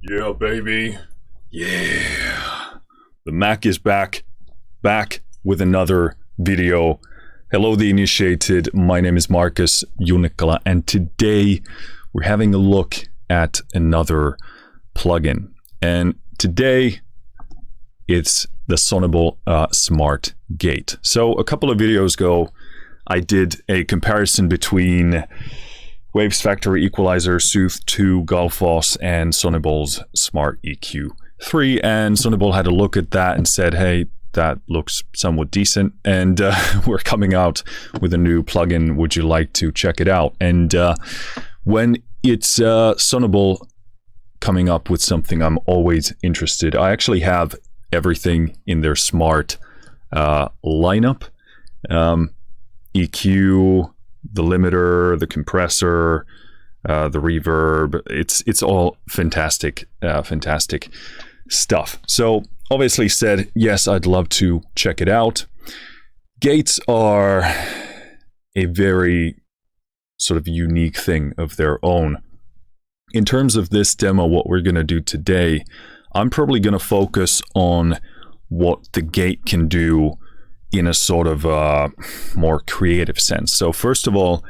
Yeah, baby. Yeah. The Mac is back with another video. Hello, the initiated. My name is Marcus Junikala, and today we're having a look at another plugin. And today it's the Sonible Smart Gate. So a couple of videos ago, I did a comparison between Waves Factory Equalizer Sooth 2 Gullfoss and Sonible's Smart EQ3, and Sonible had a look at that and said, hey, that looks somewhat decent, and we're coming out with a new plugin. Would you like to check it out? And when it's Sonible coming up with something, I'm always interested. I actually have everything in their smart lineup. EQ, the limiter, the compressor, the reverb. It's all fantastic stuff. So obviously said, yes, I'd love to check it out. Gates are a very sort of unique thing of their own. In terms of this demo, what we're going to do today, I'm probably going to focus on what the gate can do in a sort of more creative sense. So first of all,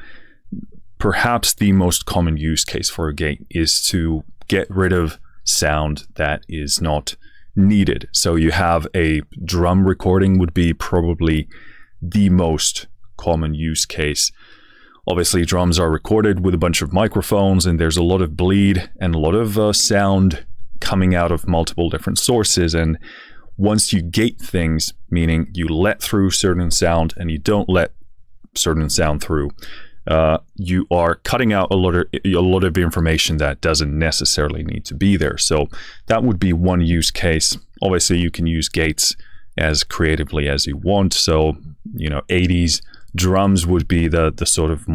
perhaps the most common use case for a gate is to get rid of sound that is not needed. So you have a drum recording would be probably the most common use case. Obviously, drums are recorded with a bunch of microphones, and there's a lot of bleed and a lot of sound coming out of multiple different sources. And once you gate things, meaning you let through certain sound and you don't let certain sound through, you are cutting out a lot of information that doesn't necessarily need to be there. So that would be one use case. Obviously, you can use gates as creatively as you want. So, 80s drums would be the sort of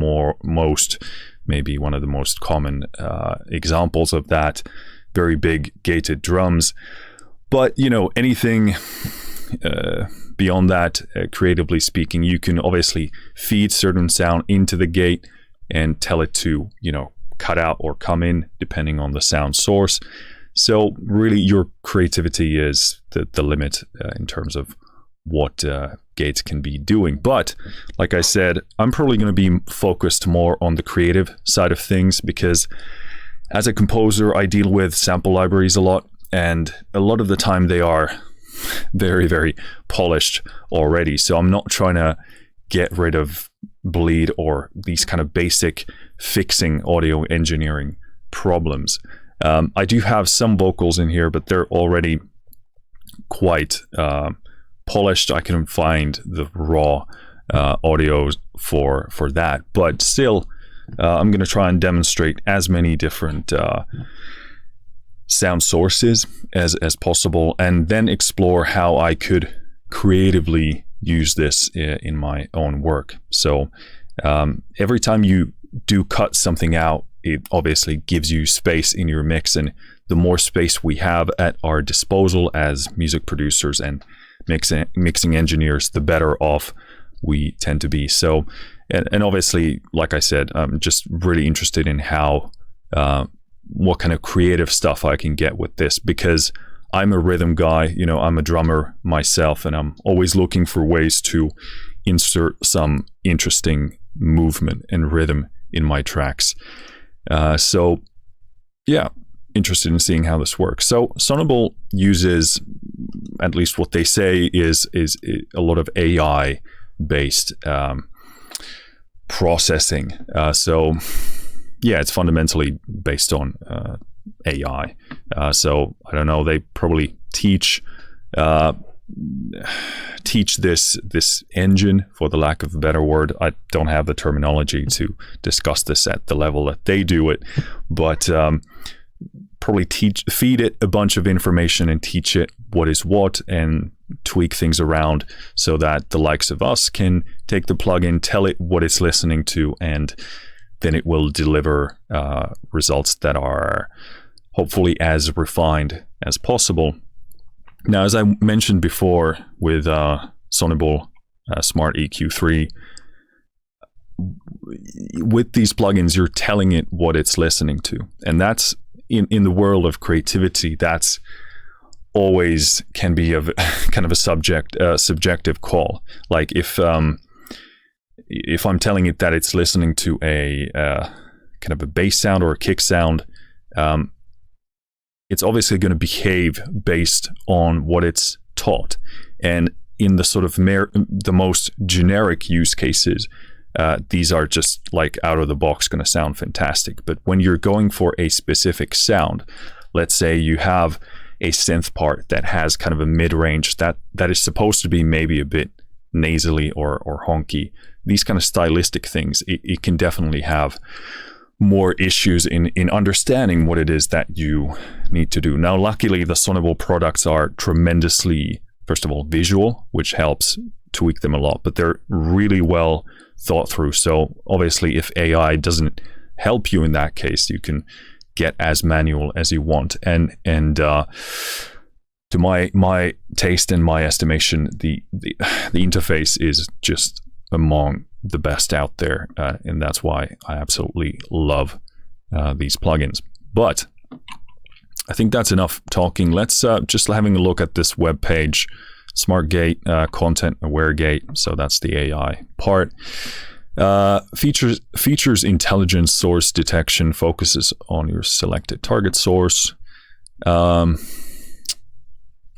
maybe one of the most common examples of that. Very big gated drums. But, anything beyond that, creatively speaking, you can obviously feed certain sound into the gate and tell it to, cut out or come in, depending on the sound source. So really, your creativity is the limit in terms of what gates can be doing. But like I said, I'm probably going to be focused more on the creative side of things, because as a composer, I deal with sample libraries a lot. And a lot of the time they are very, very polished already. So I'm not trying to get rid of bleed or these kind of basic fixing audio engineering problems. I do have some vocals in here, but they're already quite polished. I can find the raw audio for that. But still, I'm going to try and demonstrate as many different sound sources as possible, and then explore how I could creatively use this in my own work. So every time you do cut something out, it obviously gives you space in your mix, and the more space we have at our disposal as music producers and mixing engineers, the better off we tend to be. So and obviously, like I said, I'm just really interested in how what kind of creative stuff I can get with this, because I'm a rhythm guy, I'm a drummer myself, and I'm always looking for ways to insert some interesting movement and rhythm in my tracks. So yeah, interested in seeing how this works. So Sonible uses, at least what they say, is a lot of AI based processing. So yeah, it's fundamentally based on AI. So I don't know, they probably teach this engine, for the lack of a better word. I don't have the terminology to discuss this at the level that they do it, but probably feed it a bunch of information and teach it what is what, and tweak things around so that the likes of us can take the plugin, tell it what it's listening to, and then it will deliver results that are hopefully as refined as possible. Now, as I mentioned before with Sonible Smart EQ3, with these plugins, you're telling it what it's listening to. And that's in the world of creativity, that's always can be a kind of a subjective call. Like if I'm telling it that it's listening to a kind of a bass sound or a kick sound, it's obviously going to behave based on what it's taught. And in the sort of the most generic use cases, these are just like out of the box going to sound fantastic. But when you're going for a specific sound, let's say you have a synth part that has kind of a mid-range that is supposed to be maybe a bit nasally or honky, these kind of stylistic things, it can definitely have more issues in understanding what it is that you need to do. Now, luckily, the Sonible products are tremendously, first of all, visual, which helps tweak them a lot, but they're really well thought through. So obviously, if AI doesn't help you in that case, you can get as manual as you want. And to my taste and my estimation, the interface is just among the best out there, and that's why I absolutely love these plugins. But I think that's enough talking. Let's just having a look at this web page. SmartGate, content aware gate, so that's the AI part. Features intelligent source detection, focuses on your selected target source. Fair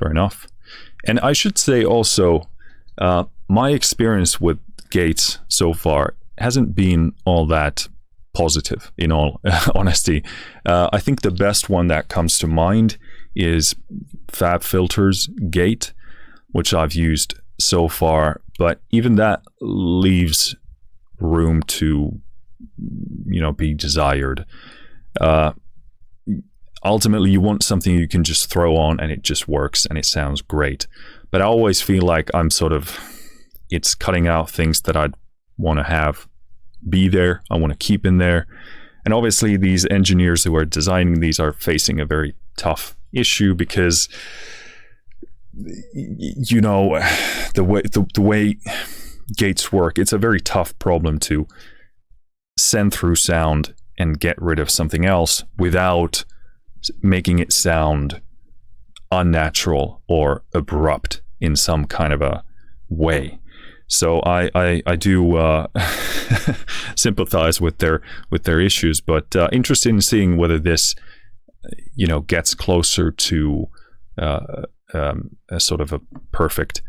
enough. And I should say also, my experience with gates so far hasn't been all that positive, in all honesty. I think the best one that comes to mind is FabFilter's gate, which I've used so far, but even that leaves room to, be desired. Ultimately, you want something you can just throw on and it just works and it sounds great. But I always feel like it's cutting out things that I'd want to have be there, I want to keep in there. And obviously, these engineers who are designing these are facing a very tough issue because the way gates work, it's a very tough problem to send through sound and get rid of something else without making it sound unnatural or abrupt in some kind of a way. So I do sympathize with their issues, but interested in seeing whether this gets closer to a sort of a perfect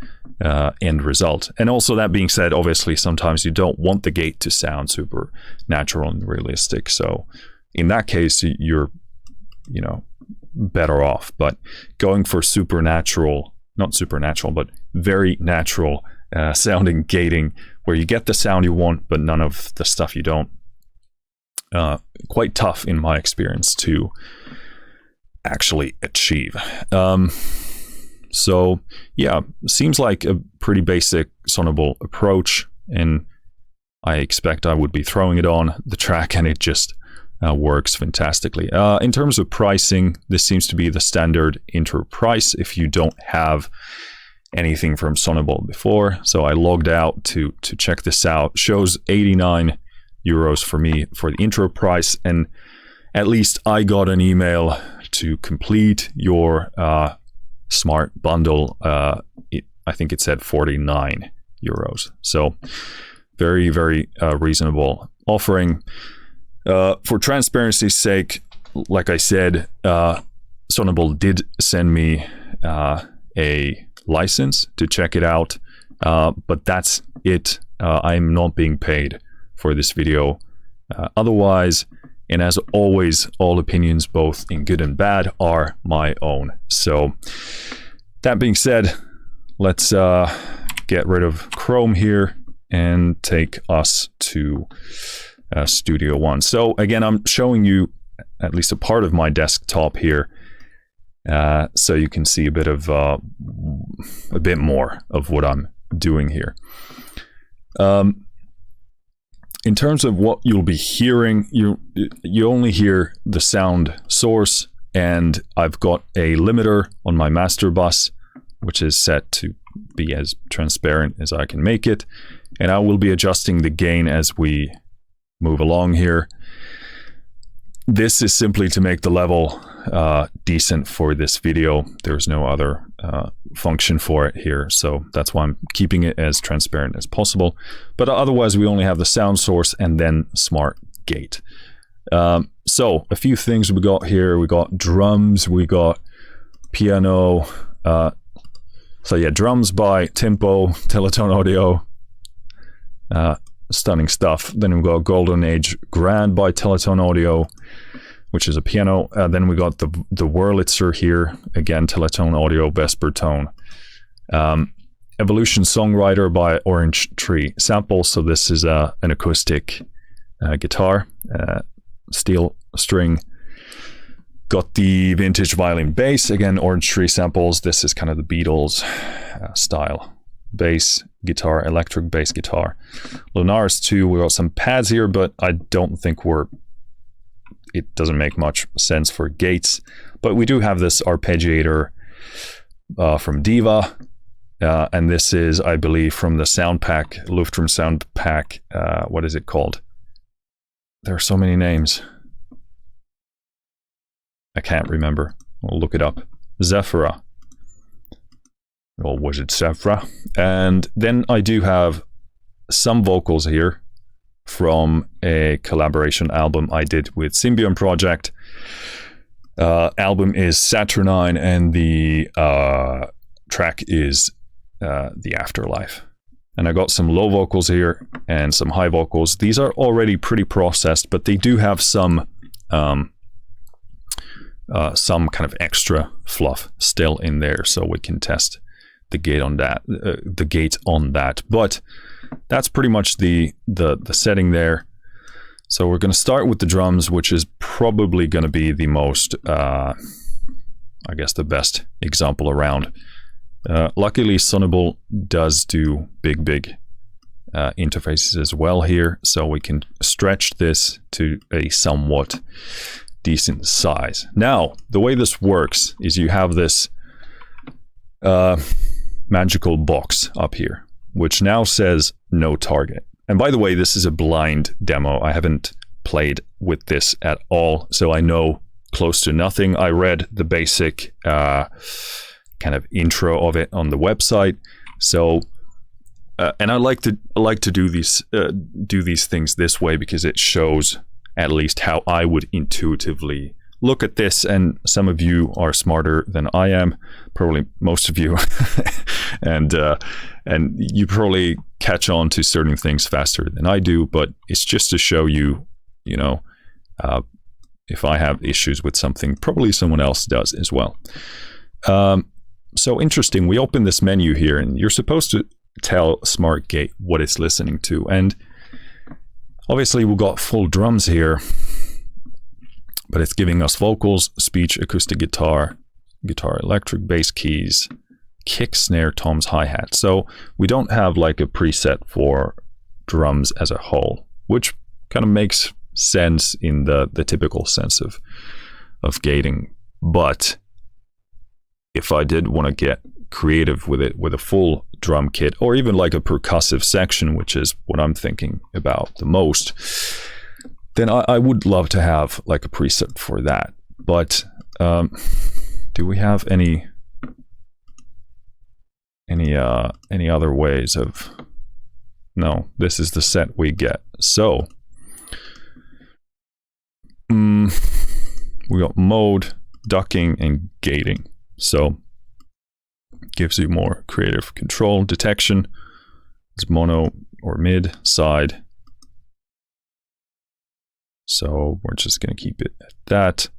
end result. And also, that being said, obviously sometimes you don't want the gate to sound super natural and realistic, so in that case you're better off. But going for not supernatural, but very natural sounding gating, where you get the sound you want but none of the stuff you don't, quite tough in my experience to actually achieve. So yeah, seems like a pretty basic Sonible approach, and I expect I would be throwing it on the track and it just works fantastically. In terms of pricing, this seems to be the standard intro price if you don't have anything from Sonible before. So I logged out to check this out. Shows 89 euros for me for the intro price, and at least I got an email to complete your smart bundle. I think it said 49 euros. So very, very reasonable offering. For transparency's sake, like I said, Sonible did send me a license to check it out, but that's it. I'm not being paid for this video otherwise, and as always, all opinions, both in good and bad, are my own. So that being said, let's get rid of Chrome here and take us to Studio One. So again, I'm showing you at least a part of my desktop here, so you can see a bit more of what I'm doing here. In terms of what you'll be hearing, you only hear the sound source, and I've got a limiter on my master bus, which is set to be as transparent as I can make it, and I will be adjusting the gain as we move along here. this is simply to make the level decent for this video. There's no other function for it here, so that's why I'm keeping it as transparent as possible. But otherwise, we only have the sound source and then smart gate. So a few things we got here. We got drums, we got piano. So yeah, drums by Tempo, Teletone Audio. Stunning stuff. Then we've got Golden Age Grand by Teletone Audio, which is a piano. Then we got the Wurlitzer here, again, Teletone Audio, Vesper Tone. Evolution Songwriter by Orange Tree Sample. So this is an acoustic guitar, steel string. Got the vintage violin bass, again, Orange Tree Samples. This is kind of the Beatles style bass guitar, electric bass guitar. Lunaris 2, we got some pads here, but I don't think it doesn't make much sense for gates. But we do have this arpeggiator from Diva, and this is, I believe, from the sound pack, Luftroom sound pack. What is it called? There are so many names. I can't remember. I'll look it up. Zephyrah. Or was it Zephyrah? And then I do have some vocals here from a collaboration album I did with Symbian Project. Album is Saturnine, and the track is The Afterlife. And I got some low vocals here and some high vocals. These are already pretty processed, but they do have some kind of extra fluff still in there, so we can test the gate on that. But that's pretty much the setting there. So we're going to start with the drums, which is probably going to be the most, I guess, the best example around. Luckily, Sonible does do big interfaces as well here, so we can stretch this to a somewhat decent size. Now, the way this works is you have this magical box up here, which now says no target. And by the way, this is a blind demo. I haven't played with this at all, so I know close to nothing. I read the basic kind of intro of it on the website. So, and I like to do these things this way because it shows at least how I would intuitively look at this. And some of you are smarter than I am, probably most of you, and you probably catch on to certain things faster than I do. But it's just to show you, if I have issues with something, probably someone else does as well. So interesting. We open this menu here, and you're supposed to tell SmartGate what it's listening to. And obviously we've got full drums here, but it's giving us vocals, speech, acoustic guitar, guitar electric, bass keys, kick, snare, toms, hi-hat. So we don't have like a preset for drums as a whole, which kind of makes sense in the typical sense of gating. But if I did want to get creative with it, with a full drum kit, or even like a percussive section, which is what I'm thinking about the most, then I would love to have like a preset for that. But do we have any other ways of? No, this is the set we get. So we got mode, ducking, and gating. So gives you more creative control. Detection, it's mono or mid, side. So we're just going to keep it at that.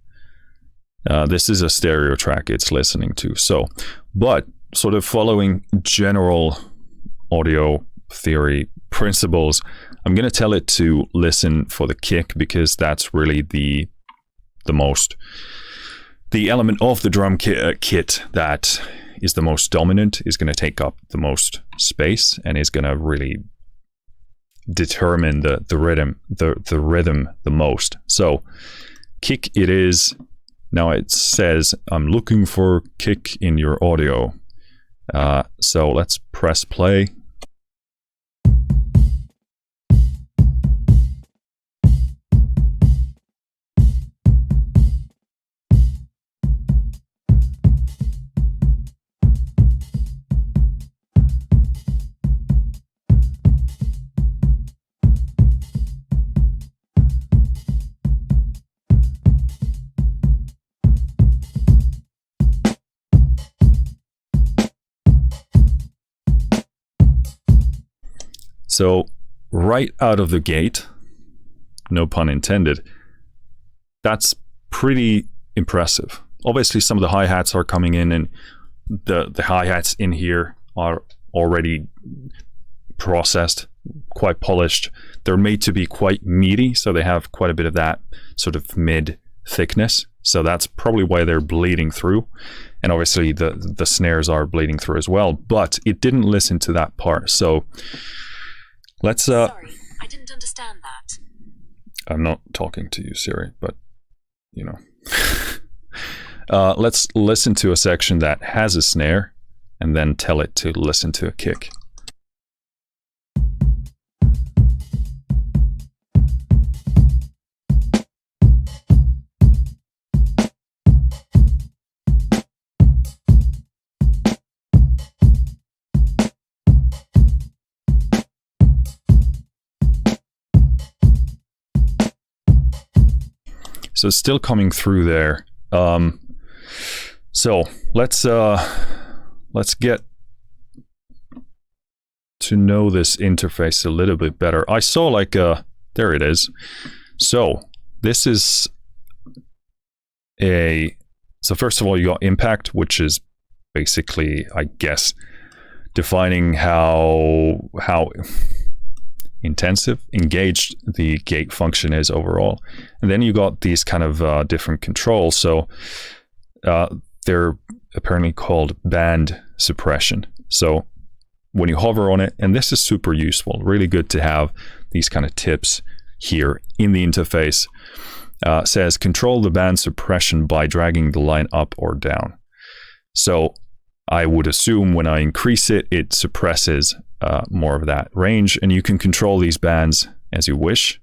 This is a stereo track it's listening to. So, but sort of following general audio theory principles, I'm going to tell it to listen for the kick, because that's really the element of the drum kit that is the most dominant, is going to take up the most space, and is going to really determine the rhythm the most. So kick it is. Now it says I'm looking for kick in your audio. So let's press play. So right out of the gate, no pun intended, that's pretty impressive. Obviously, some of the hi-hats are coming in, and the hi-hats in here are already processed, quite polished. They're made to be quite meaty, so they have quite a bit of that sort of mid thickness. So that's probably why they're bleeding through. And obviously the snares are bleeding through as well, but it didn't listen to that part. So let's Sorry, I didn't understand that. I'm not talking to you, Siri, but you know. Let's listen to a section that has a snare and then tell it to listen to a kick. So it's still coming through there. So let's get to know this interface a little bit better. I saw like there it is. So this is so first of all, you got impact, which is basically, I guess, defining how intensive, engaged the gate function is overall. And then you got these kind of different controls. So they're apparently called band suppression. So when you hover on it, and this is super useful, really good to have these kind of tips here in the interface, says control the band suppression by dragging the line up or down. So I would assume when I increase it, it suppresses more of that range, and you can control these bands as you wish,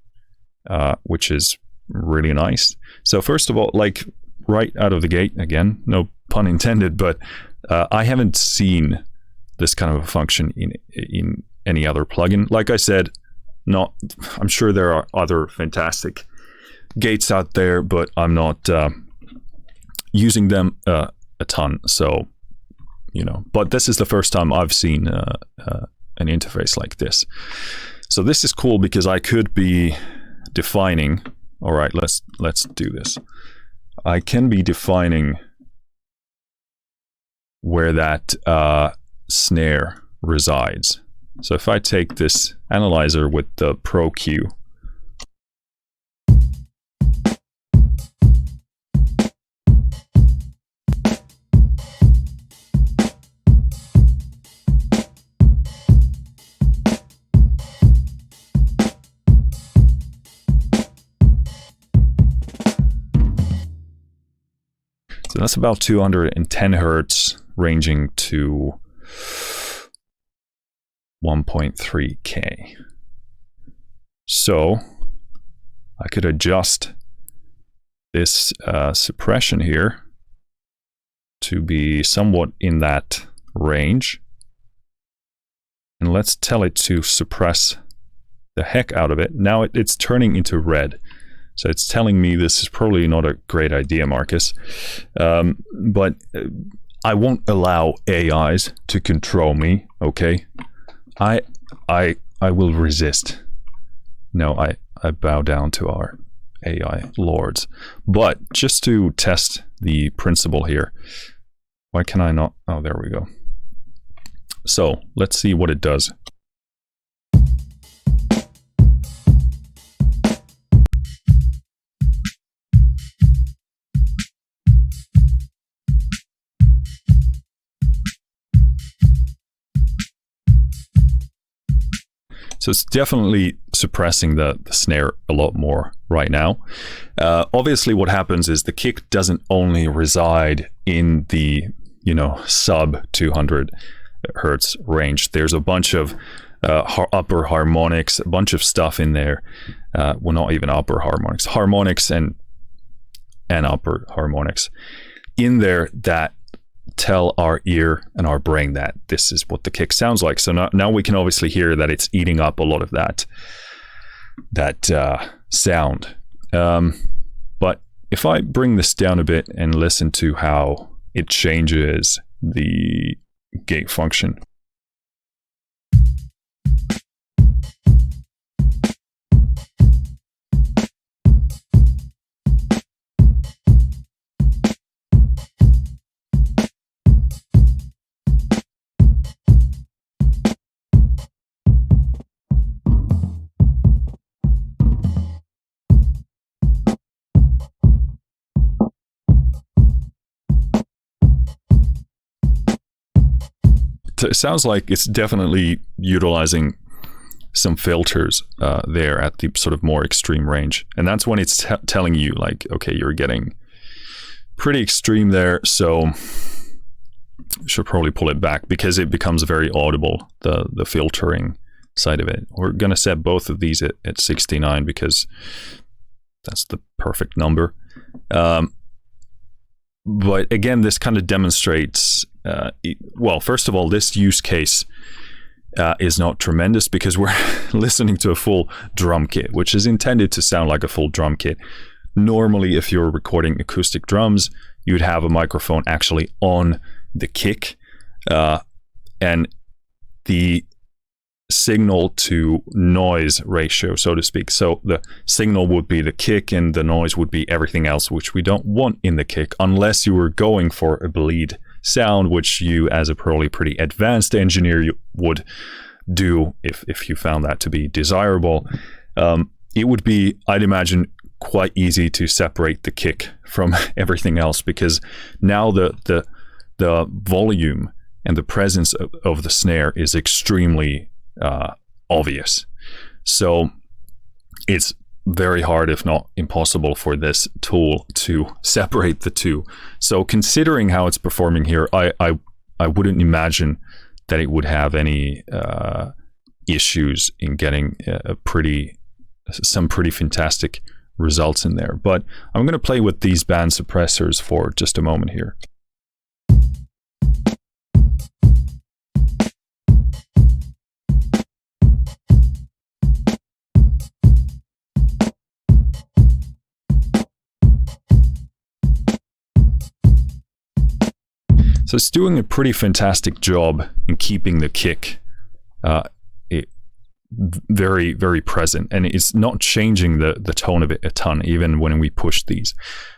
which is really nice. So first of all, like right out of the gate, again, no pun intended, but I haven't seen this kind of a function in any other plugin. Like I said, I'm sure there are other fantastic gates out there, but I'm not using them a ton. So, you know, but this is the first time I've seen an interface like this. So this is cool because I could be defining, all right, let's do this. I can be defining where that snare resides. So if I take this analyzer with the Pro Q, so that's about 210 hertz, ranging to 1.3K. So I could adjust this suppression here to be somewhat in that range. And let's tell it to suppress the heck out of it. Now it's turning into red. So it's telling me this is probably not a great idea, Marcus. But I won't allow AIs to control me, okay? I will resist. No, I bow down to our AI lords. But just to test the principle here, why can I not? Oh, there we go. So let's see what it does. So it's definitely suppressing the snare a lot more right now. Obviously what happens is the kick doesn't only reside in the, you know, sub 200 hertz range. There's a bunch of upper harmonics, a bunch of stuff in there. Well, not even upper harmonics, harmonics and upper harmonics in there that tell our ear and our brain that this is what the kick sounds like. So now we can obviously hear that it's eating up a lot of that sound. But if I bring this down a bit and listen to how it changes the gate function. it sounds like it's definitely utilizing some filters there at the sort of more extreme range. And that's when it's telling you like, okay, you're getting pretty extreme there. So should probably pull it back because it becomes very audible, the filtering side of it. We're going to set both of these at 69 because that's the perfect number. But again, this kind of demonstrates, well, first of all, this use case is not tremendous because we're listening to a full drum kit, which is intended to sound like a full drum kit. Normally, if you're recording acoustic drums, you'd have a microphone actually on the kick, and the signal to noise ratio, so to speak. So the signal would be the kick and the noise would be everything else, which we don't want in the kick unless you were going for a bleed sound, which you as a probably pretty advanced engineer you would do if you found that to be desirable. It would be, I'd imagine, quite easy to separate the kick from everything else because now the volume and the presence of the snare is extremely obvious. So it's very hard, if not impossible, for this tool to separate the two. So considering how it's performing here, I wouldn't imagine that it would have any issues in getting some pretty fantastic results in there. But I'm going to play with these band suppressors for just a moment here. So it's doing a pretty fantastic job in keeping the kick very, very present, and it's not changing the tone of it a ton, even when we push these.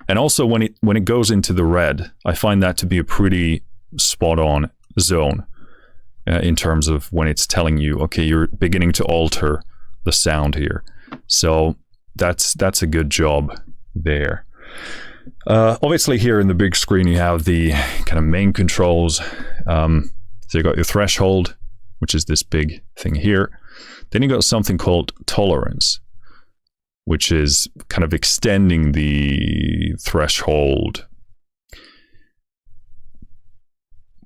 And also when it goes into the red, I find that to be a pretty spot on zone in terms of when it's telling you, okay, you're beginning to alter the sound here. So that's a good job there. Obviously here in the big screen you have the kind of main controls. So you got your threshold, which is this big thing here. Then you got something called tolerance, which is kind of extending the threshold.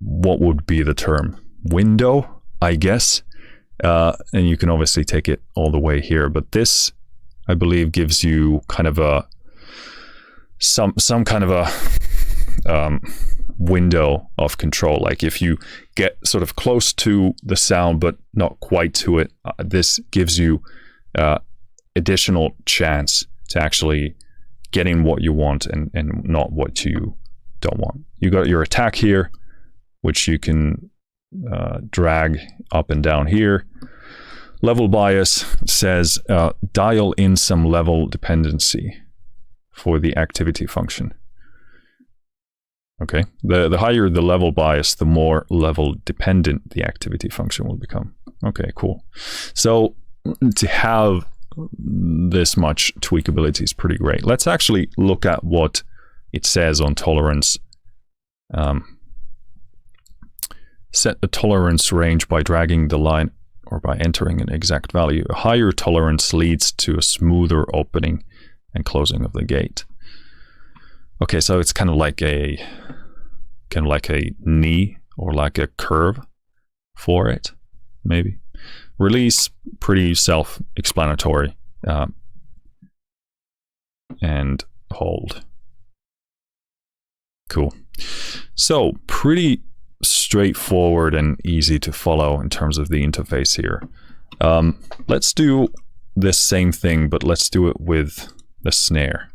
What would be the term? Window, I guess. And you can obviously take it all the way here, but this, I believe, gives you kind of a some kind of a window of control. Like if you get sort of close to the sound but not quite to it, this gives you additional chance to actually getting what you want and not what you don't want. You got your attack here, which you can drag up and down here. Level bias says dial in some level dependency for the activity function. Okay, the higher the level bias, the more level dependent the activity function will become. Okay, cool. So to have this much tweakability is pretty great. Let's actually look at what it says on tolerance. Set the tolerance range by dragging the line or by entering an exact value. A higher tolerance leads to a smoother opening and closing of the gate. Okay, so it's kind of like a knee or like a curve for it, maybe. Release, pretty self-explanatory. And hold. Cool. So pretty straightforward and easy to follow in terms of the interface here. Let's do this same thing, but let's do it with the snare.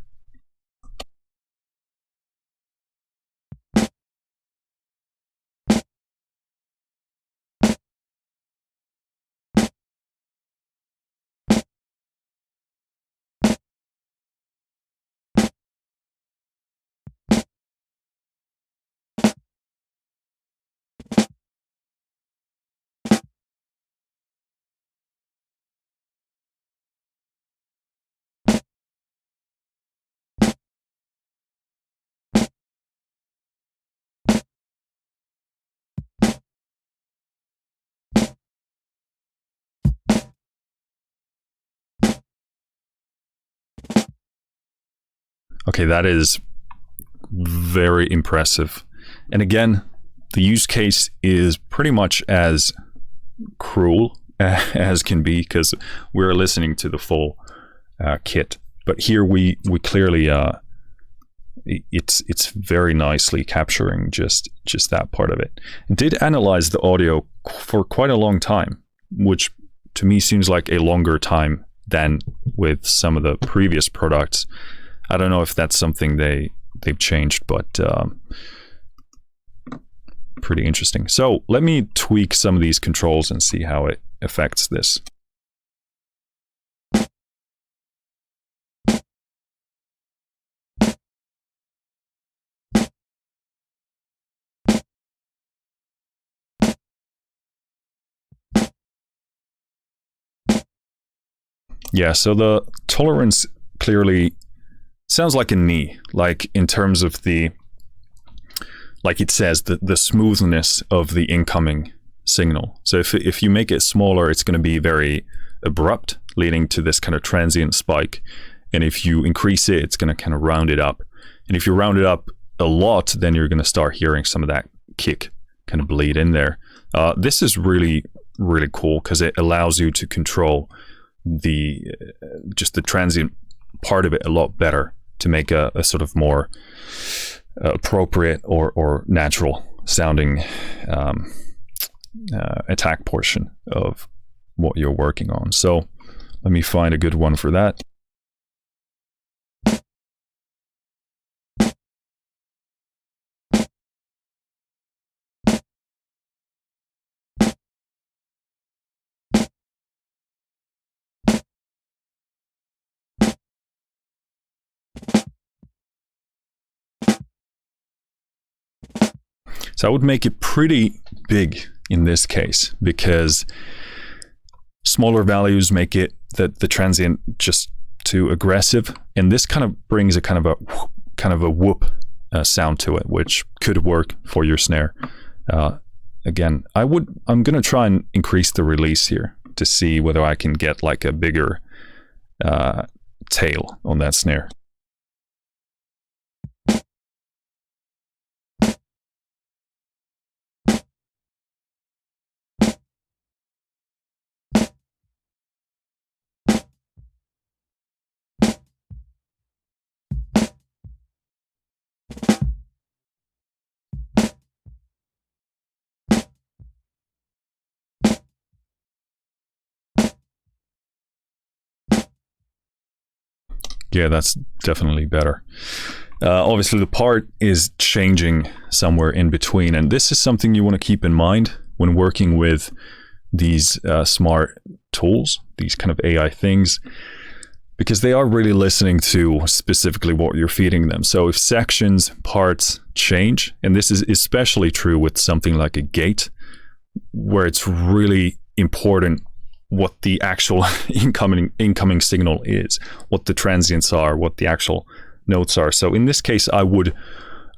Okay, that is very impressive. And again, the use case is pretty much as cruel as can be, because we're listening to the full kit. But here we clearly it's very nicely capturing just that part of it. It did analyze the audio for quite a long time, which to me seems like a longer time than with some of the previous products. I don't know if that's something they've changed, but pretty interesting. So let me tweak some of these controls and see how it affects this. Yeah, so the tolerance clearly sounds like a knee, like in terms of the, like it says, the smoothness of the incoming signal. So if you make it smaller, it's going to be very abrupt, leading to this kind of transient spike. And if you increase it, it's going to kind of round it up. And if you round it up a lot, then you're going to start hearing some of that kick kind of bleed in there. This is really, really cool because it allows you to control just the transient part of it a lot better to make a sort of more appropriate or natural sounding attack portion of what you're working on. So let me find a good one for that. So I would make it pretty big in this case, because smaller values make it the transient just too aggressive, and this kind of brings a kind of a whoop sound to it, which could work for your snare. Again, I'm gonna try and increase the release here to see whether I can get like a bigger tail on that snare. Yeah, that's definitely better. Obviously, the part is changing somewhere in between, and this is something you want to keep in mind when working with these smart tools, these kind of AI things, because they are really listening to specifically what you're feeding them. So if sections, parts change, and this is especially true with something like a gate, where it's really important what the actual incoming signal is, what the transients are, what the actual notes are. So in this case, I would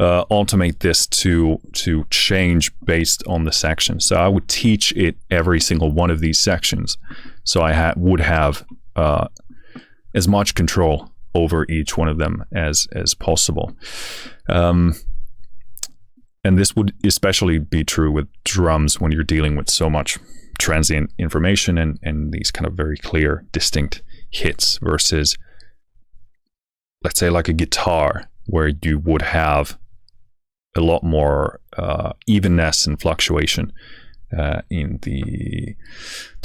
automate this to change based on the section. So I would teach it every single one of these sections, so I would have as much control over each one of them as possible. And this would especially be true with drums when you're dealing with so much transient information and these kind of very clear, distinct hits, versus, let's say, like a guitar, where you would have a lot more evenness and fluctuation in the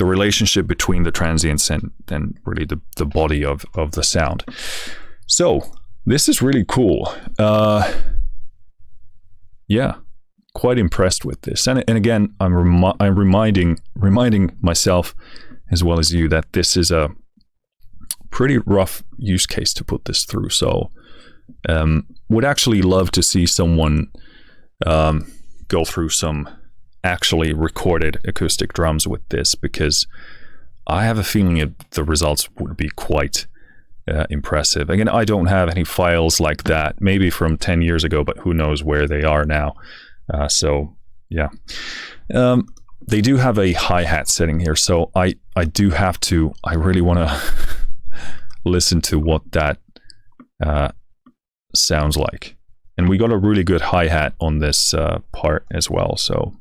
relationship between the transients and really the body of the sound. So this is really cool. Yeah, quite impressed with this. And again, I'm reminding myself as well as you that this is a pretty rough use case to put this through. So would actually love to see someone go through some actually recorded acoustic drums with this, because I have a feeling the results would be quite impressive. Again, I don't have any files like that, maybe from 10 years ago, but who knows where they are now. So yeah, they do have a hi-hat setting here, so I really want to listen to what that sounds like. And we got a really good hi-hat on this part as well, so.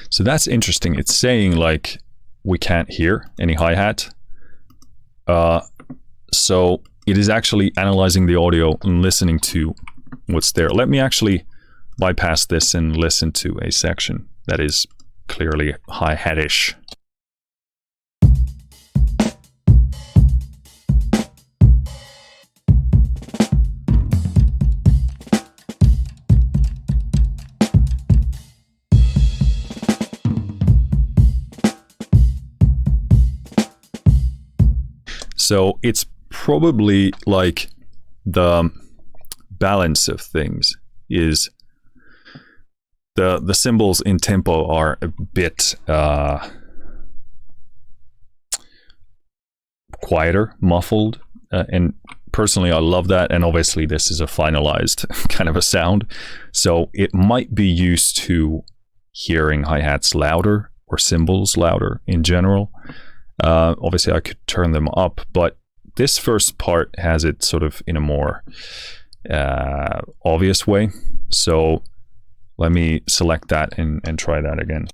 So that's interesting. It's saying like we can't hear any hi-hat. So it is actually analyzing the audio and listening to what's there. Let me actually bypass this and listen to a section that is clearly hi-hat-ish. So it's probably like the balance of things is the cymbals in tempo are a bit quieter, muffled, and personally I love that, and obviously this is a finalized kind of a sound, so it might be used to hearing hi-hats louder or cymbals louder in general. Obviously I could turn them up, but this first part has it sort of in a more obvious way. So let me select that and try that again.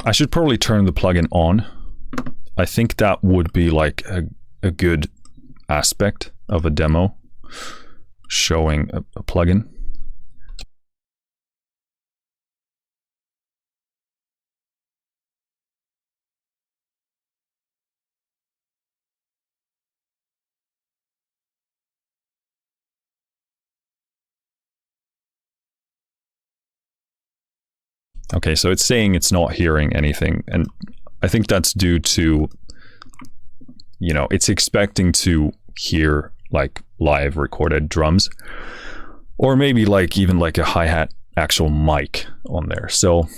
I should probably turn the plugin on. I think that would be like a good aspect of a demo, showing a plugin. Okay, so it's saying it's not hearing anything, and I think that's due to, you know, it's expecting to hear like live recorded drums, or maybe like even like a hi-hat actual mic on there. So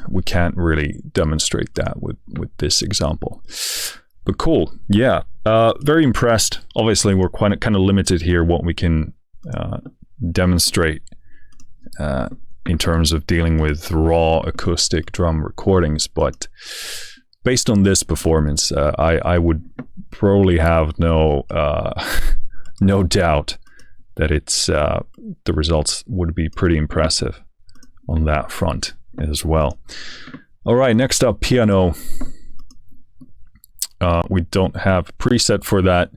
we can't really demonstrate that with this example. But cool, yeah, very impressed. Obviously, we're kind of limited here what we can demonstrate in terms of dealing with raw acoustic drum recordings, but based on this performance, I would probably have no no doubt that it's the results would be pretty impressive on that front as well. All right, next up, piano. We don't have a preset for that.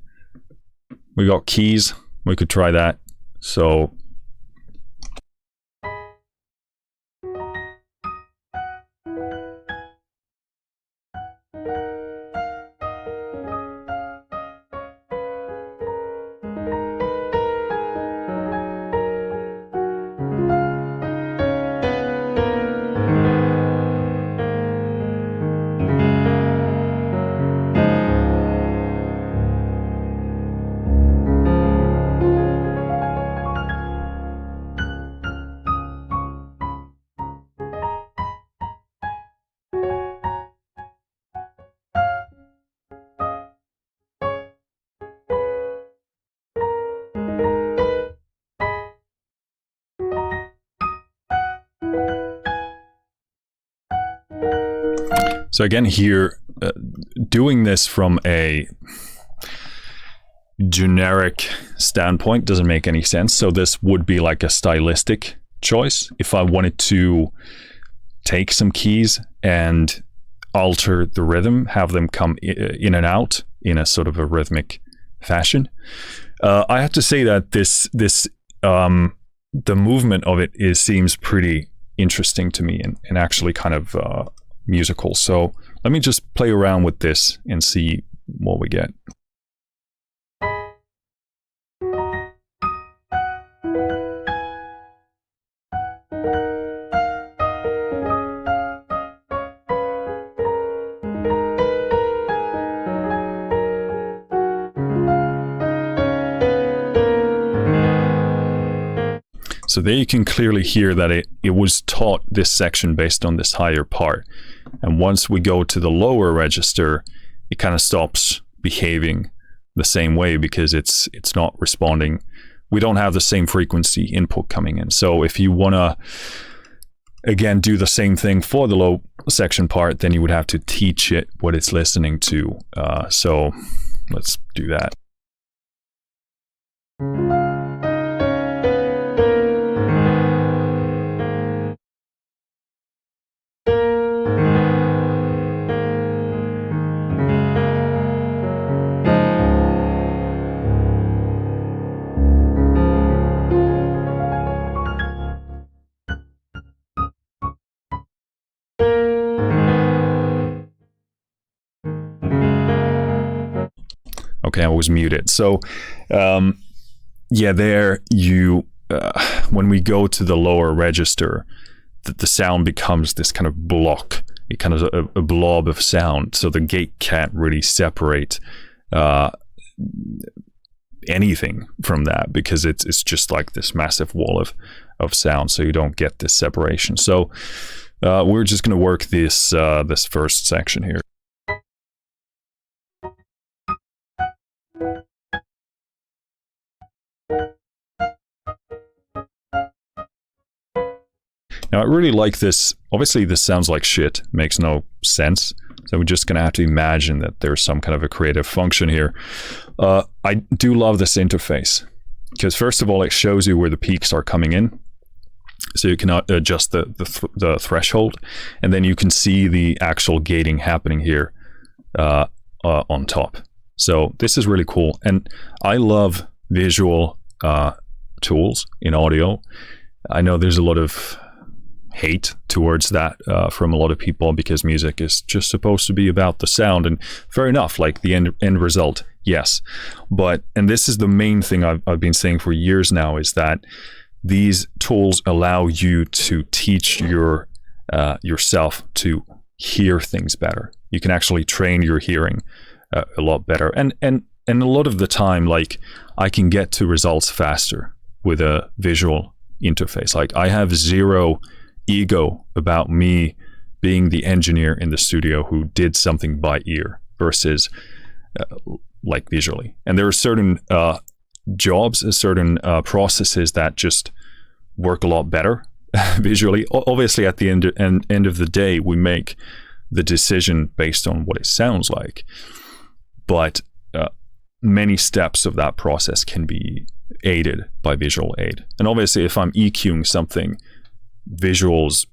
We got keys. We could try that. So So again here, doing this from a generic standpoint doesn't make any sense. So this would be like a stylistic choice. If I wanted to take some keys and alter the rhythm, have them come in and out in a sort of a rhythmic fashion. I have to say that the movement of it seems pretty interesting to me, and actually kind of musical. So let me just play around with this and see what we get. So there you can clearly hear that it was taught this section based on this higher part. And once we go to the lower register, it kind of stops behaving the same way because it's not responding. We don't have the same frequency input coming in. So if you want to, again, do the same thing for the low section part, then you would have to teach it what it's listening to. So let's do that. Okay, I was muted. So, yeah, there you, when we go to the lower register, the sound becomes this kind of block, it kind of a blob of sound. So the gate can't really separate anything from that because it's just like this massive wall of sound. So you don't get this separation. So we're just going to work this this first section here. Now, I really like this. Obviously, this sounds like shit, makes no sense. So we're just going to have to imagine that there's some kind of a creative function here. I do love this interface because, first of all, it shows you where the peaks are coming in. So you can adjust the threshold, and then you can see the actual gating happening here on top. So this is really cool. And I love visual tools in audio. I know there's a lot of hate towards that from a lot of people because music is just supposed to be about the sound, and fair enough, like the end result, yes. And this is the main thing I've been saying for years now, is that these tools allow you to teach yourself to hear things better. You can actually train your hearing a lot better, and a lot of the time, like, I can get to results faster with a visual interface. Like, I have zero ego about me being the engineer in the studio who did something by ear versus like visually. And there are certain jobs, certain processes that just work a lot better visually. Obviously, at the end of the day, we make the decision based on what it sounds like. But many steps of that process can be aided by visual aid. And obviously, if I'm EQing something, visuals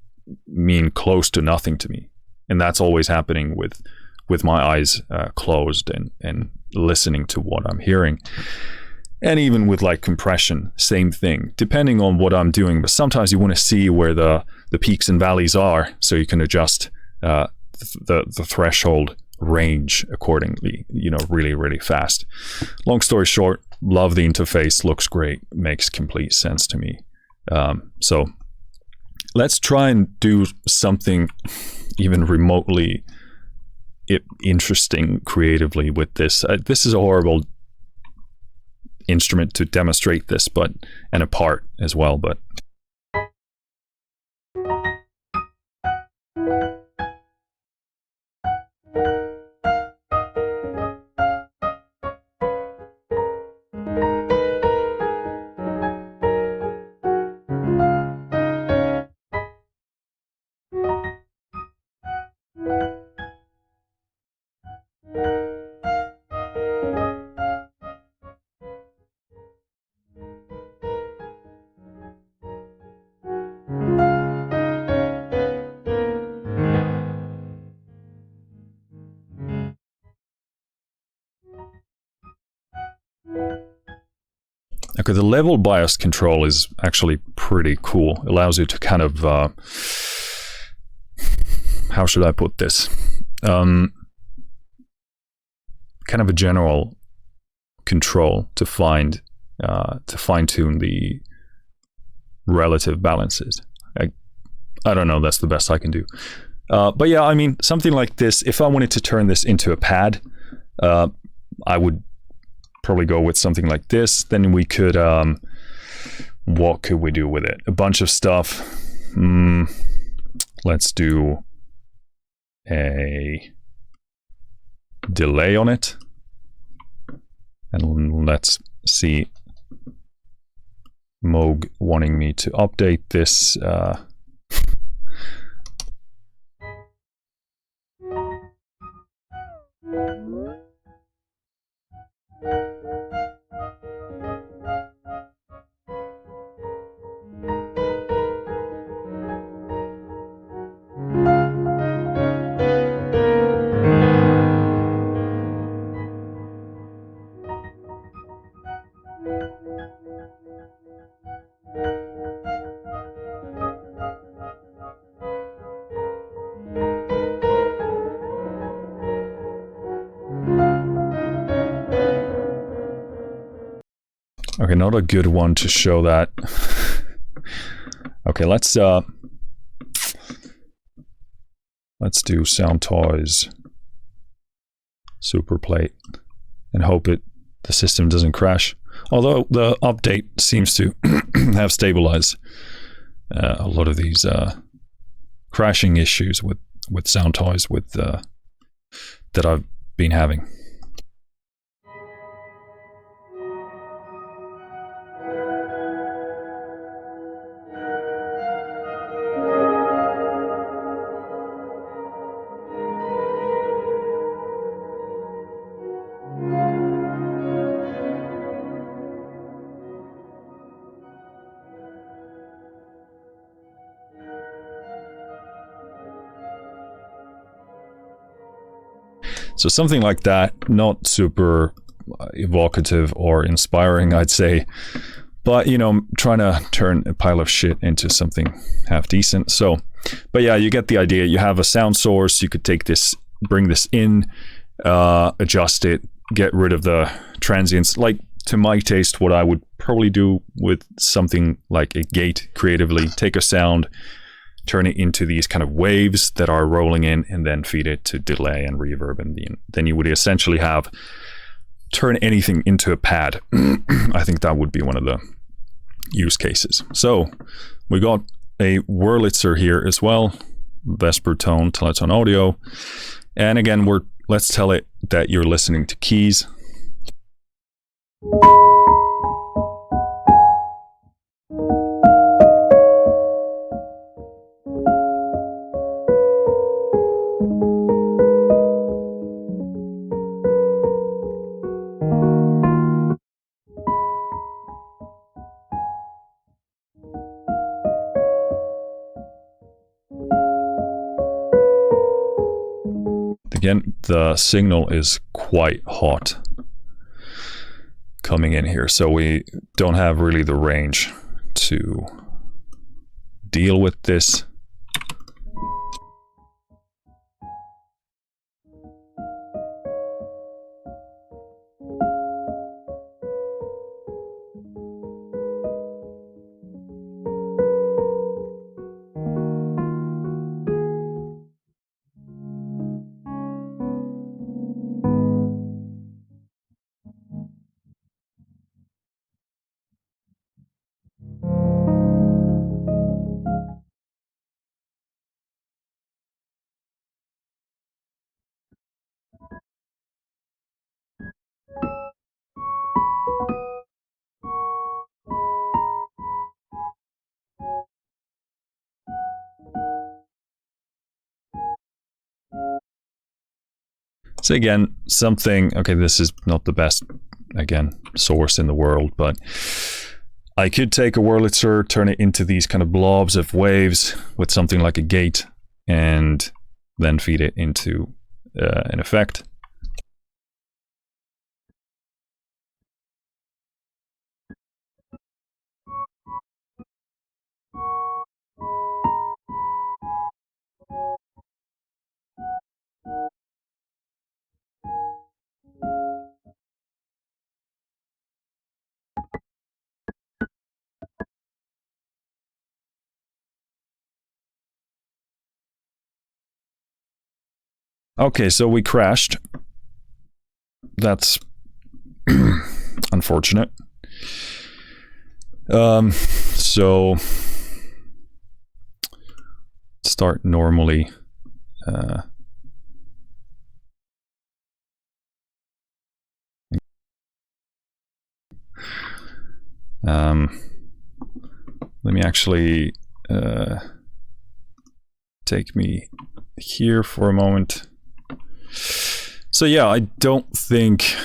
mean close to nothing to me, and that's always happening with my eyes closed and listening to what I'm hearing. And even with like compression, same thing, depending on what I'm doing. But sometimes you want to see where the peaks and valleys are, so you can adjust the threshold range accordingly, really, really fast. Long story short, love the interface, looks great, makes complete sense to me. So let's try and do something even remotely interesting creatively with this. This is a horrible instrument to demonstrate this, and a part as well, but okay, the level bias control is actually pretty cool. It allows you to kind of how should I put this? Kind of a general control to fine tune the relative balances. I don't know, that's the best I can do. But yeah, I mean, something like this, if I wanted to turn this into a pad, I would probably go with something like this. Then we could, what could we do with it? A bunch of stuff. Let's do a delay on it. And let's see Moog wanting me to update this. Okay, not a good one to show that. Okay, let's do Sound Toys Superplate and hope the system doesn't crash. Although the update seems to have stabilized a lot of these crashing issues with Sound Toys that I've been having. So something like that, not super evocative or inspiring, I'd say, but you know, trying to turn a pile of shit into something half decent. So, but yeah, you get the idea. You have a sound source. You could take this, bring this in, adjust it, get rid of the transients. Like, to my taste, what I would probably do with something like a gate creatively, take a sound, turn it into these kind of waves that are rolling in, and then feed it to delay and reverb, and then you would essentially have turn anything into a pad. I think that would be one of the use cases. So we got a Wurlitzer here as well, Vesper Tone, Teletone Audio, and again, let's tell it that you're listening to keys. Again, the signal is quite hot coming in here, so we don't have really the range to deal with this. So again, something, okay, this is not the best, again, source in the world, but I could take a Wurlitzer, turn it into these kind of blobs of waves with something like a gate, and then feed it into an effect. Okay, so we crashed. That's unfortunate. So start normally. Let me actually take me here for a moment. So yeah, I don't think,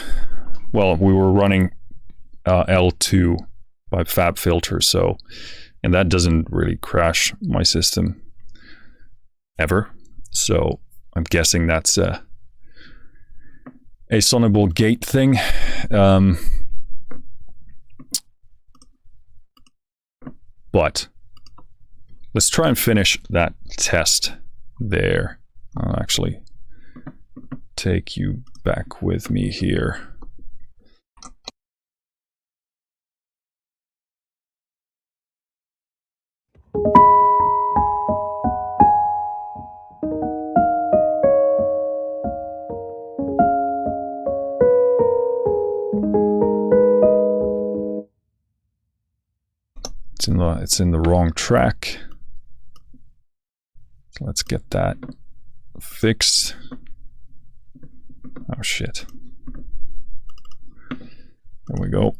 well, we were running L2 by FabFilter, so, and that doesn't really crash my system ever. So I'm guessing that's a Sonible gate thing. But let's try and finish that test there. I'll actually take you back with me here. It's in the wrong track. So let's get that fixed. Oh shit. There we go.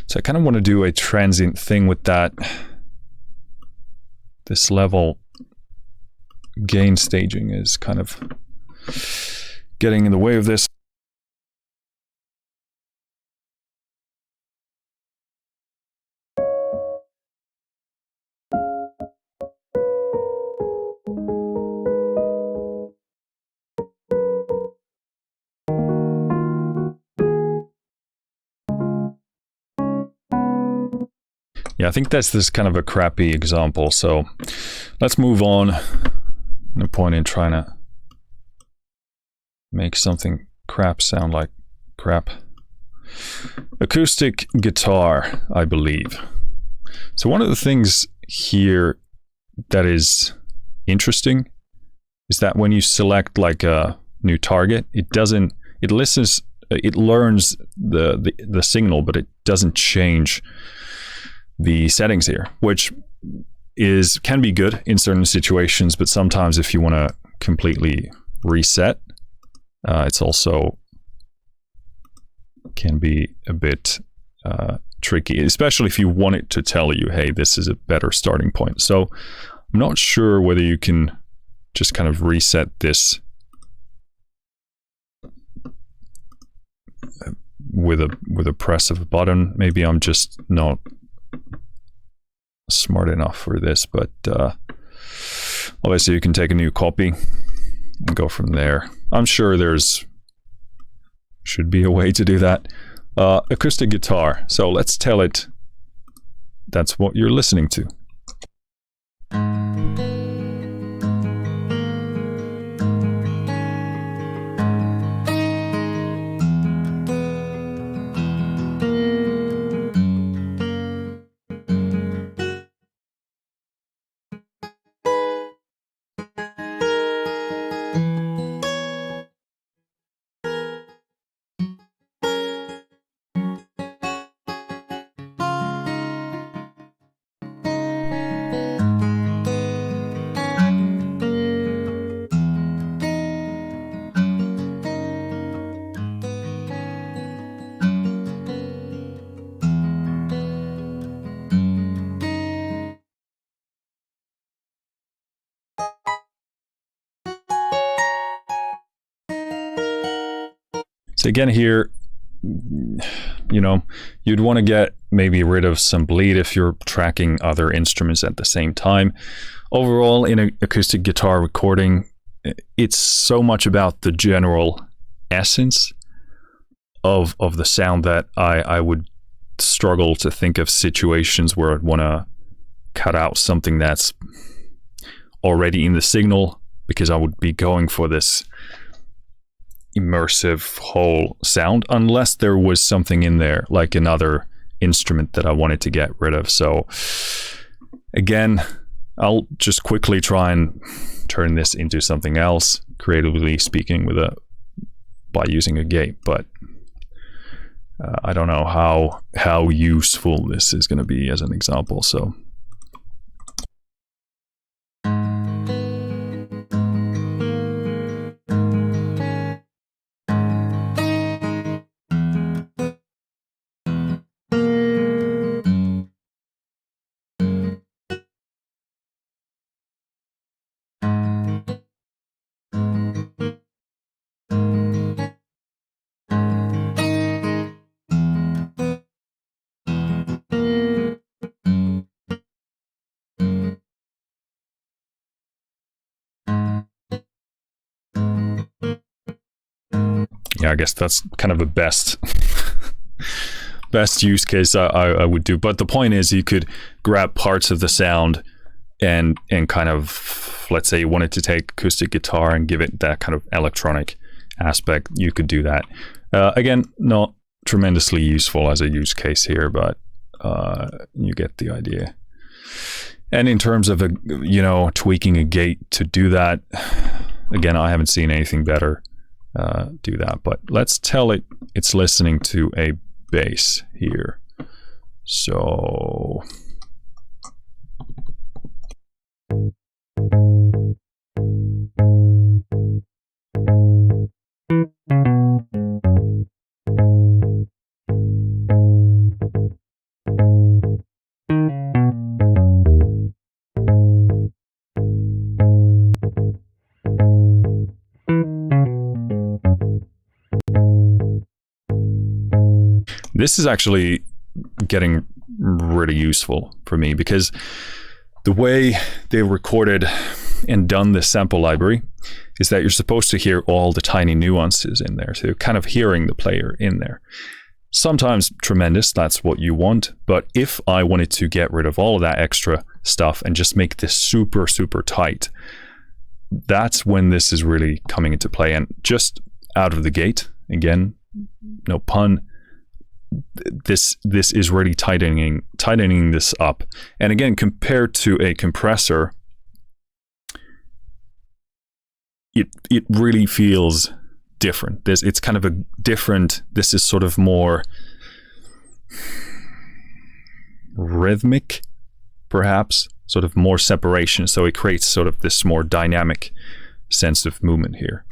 So I kind of want to do a transient thing with that. This level gain staging is kind of getting in the way of this. Yeah, I think that's this kind of a crappy example. So let's move on. No point in trying to make something crap sound like crap. Acoustic guitar, I believe. So one of the things here that is interesting is that when you select like a new target, it learns the signal, but it doesn't change the settings here, which can be good in certain situations, but sometimes if you want to completely reset, it's also can be a bit tricky, especially if you want it to tell you, hey, this is a better starting point. So I'm not sure whether you can just kind of reset this with a press of a button. Maybe I'm just not smart enough for this, but obviously you can take a new copy and go from there. I'm sure should be a way to do that. Acoustic guitar. So let's tell it that's what you're listening to. So again here, you know, you'd want to get maybe rid of some bleed if you're tracking other instruments at the same time. Overall, in an acoustic guitar recording, it's so much about the general essence of the sound that I would struggle to think of situations where I'd want to cut out something that's already in the signal, because I would be going for this immersive whole sound, unless there was something in there, like another instrument that I wanted to get rid of. So again, I'll just quickly try and turn this into something else, creatively speaking, by using a gate, but I don't know how useful this is going to be as an example. So yeah, I guess that's kind of a best use case I would do. But the point is, you could grab parts of the sound and kind of, let's say you wanted to take acoustic guitar and give it that kind of electronic aspect, you could do that. Again, not tremendously useful as a use case here, but you get the idea. And in terms of tweaking a gate to do that, again, I haven't seen anything better do that. But let's tell it it's listening to a bass here. So this is actually getting really useful for me, because the way they recorded and done this sample library is that you're supposed to hear all the tiny nuances in there. So you're kind of hearing the player in there. Sometimes tremendous, that's what you want. But if I wanted to get rid of all of that extra stuff and just make this super, super tight, that's when this is really coming into play. And just out of the gate, again, no pun, this is really tightening this up. And again, compared to a compressor, it really feels different. It's kind of a different, this is sort of more rhythmic, perhaps, sort of more separation. So it creates sort of this more dynamic sense of movement here.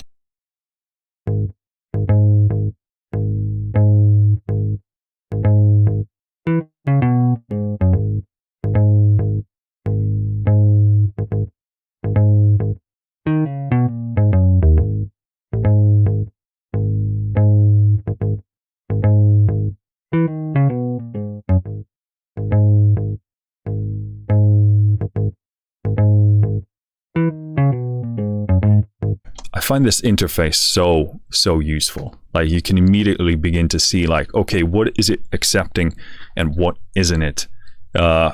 I find this interface so useful. Like, you can immediately begin to see, like, okay, what is it accepting and what isn't it? Yeah,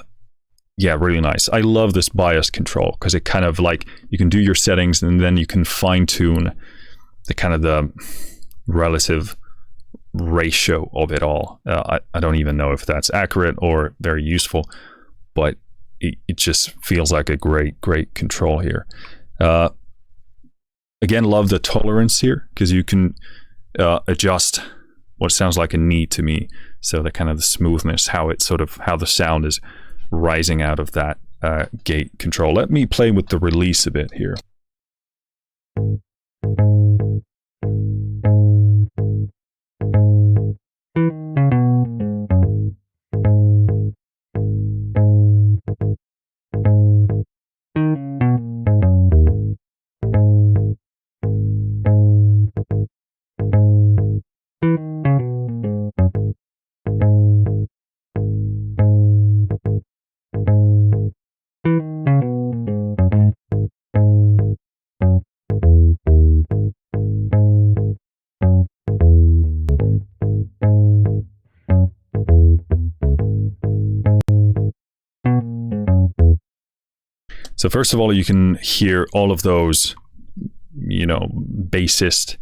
really nice. I love this bias control, because it kind of, like, you can do your settings and then you can fine tune the kind of the relative ratio of it all. I don't even know if that's accurate or very useful, but it just feels like a great control here. Again, love the tolerance here, because you can adjust what sounds like a knee to me. So the kind of the smoothness, how the sound is rising out of that gate control. Let me play with the release a bit here. So first of all, you can hear all of those, you know, bassist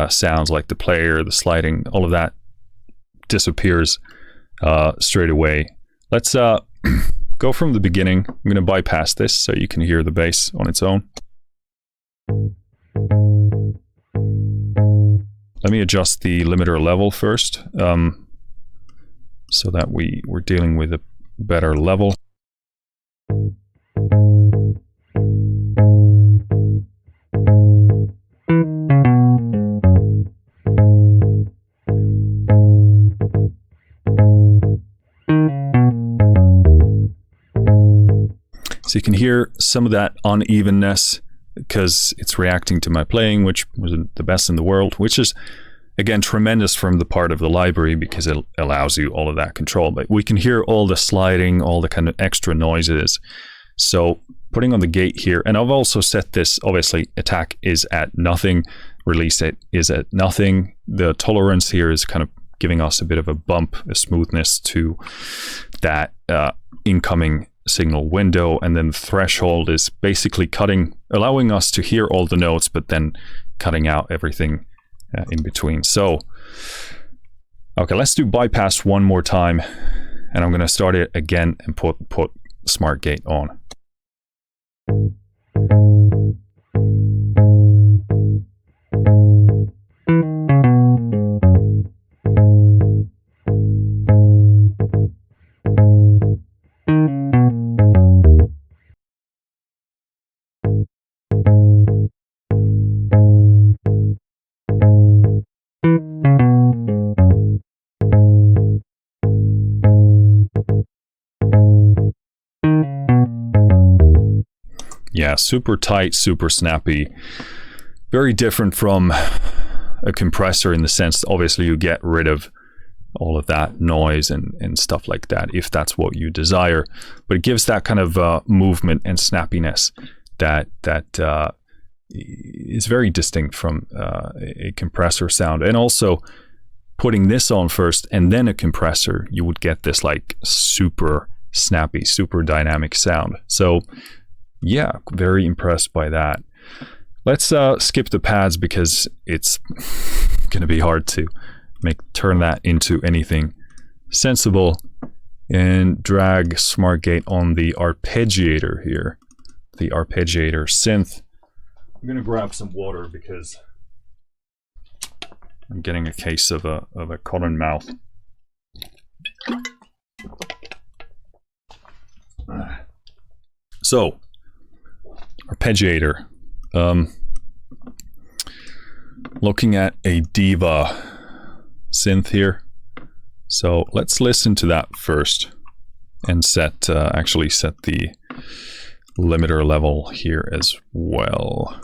sounds like the player, the sliding, all of that disappears straight away. Let's go from the beginning. I'm going to bypass this so you can hear the bass on its own. Let me adjust the limiter level first, so that we're dealing with a better level. So you can hear some of that unevenness because it's reacting to my playing, which wasn't the best in the world, which is, again, tremendous from the part of the library because it allows you all of that control. But we can hear all the sliding, all the kind of extra noises. So putting on the gate here, and I've also set this, obviously, attack is at nothing, release it is at nothing. The tolerance here is kind of giving us a bit of a bump, a smoothness to that incoming signal window, and then threshold is basically allowing us to hear all the notes, but then cutting out everything in between. So, okay, let's do bypass one more time, and I'm going to start it again and put Smart Gate on. Yeah, super tight, super snappy. Very different from a compressor in the sense, obviously, you get rid of all of that noise and stuff like that if that's what you desire. But it gives that kind of movement and snappiness that is very distinct from a compressor sound. And also, putting this on first and then a compressor, you would get this like super snappy, super dynamic sound. So yeah, very impressed by that. Let's skip the pads because it's going to be hard to turn that into anything sensible, and drag Smart Gate on the arpeggiator here, the arpeggiator synth. I'm going to grab some water because I'm getting a case of a cotton mouth. So, arpeggiator. Looking at a Diva synth here. So let's listen to that first and actually set the limiter level here as well.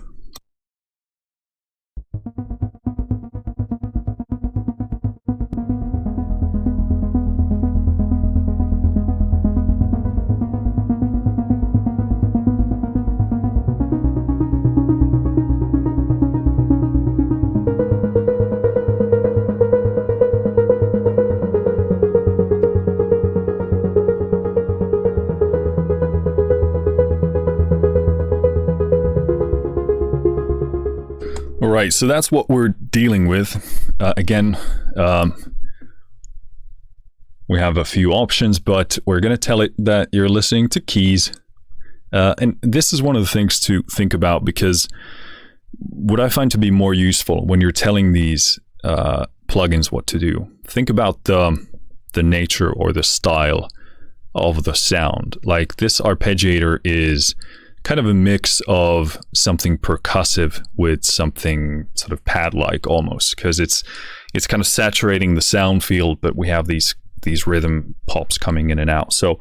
Right, so that's what we're dealing with. Again, we have a few options, but we're going to tell it that you're listening to keys. And this is one of the things to think about, because what I find to be more useful when you're telling these plugins what to do, think about the nature or the style of the sound. Like this arpeggiator is kind of a mix of something percussive with something sort of pad-like almost, because it's kind of saturating the sound field, but we have these rhythm pops coming in and out. So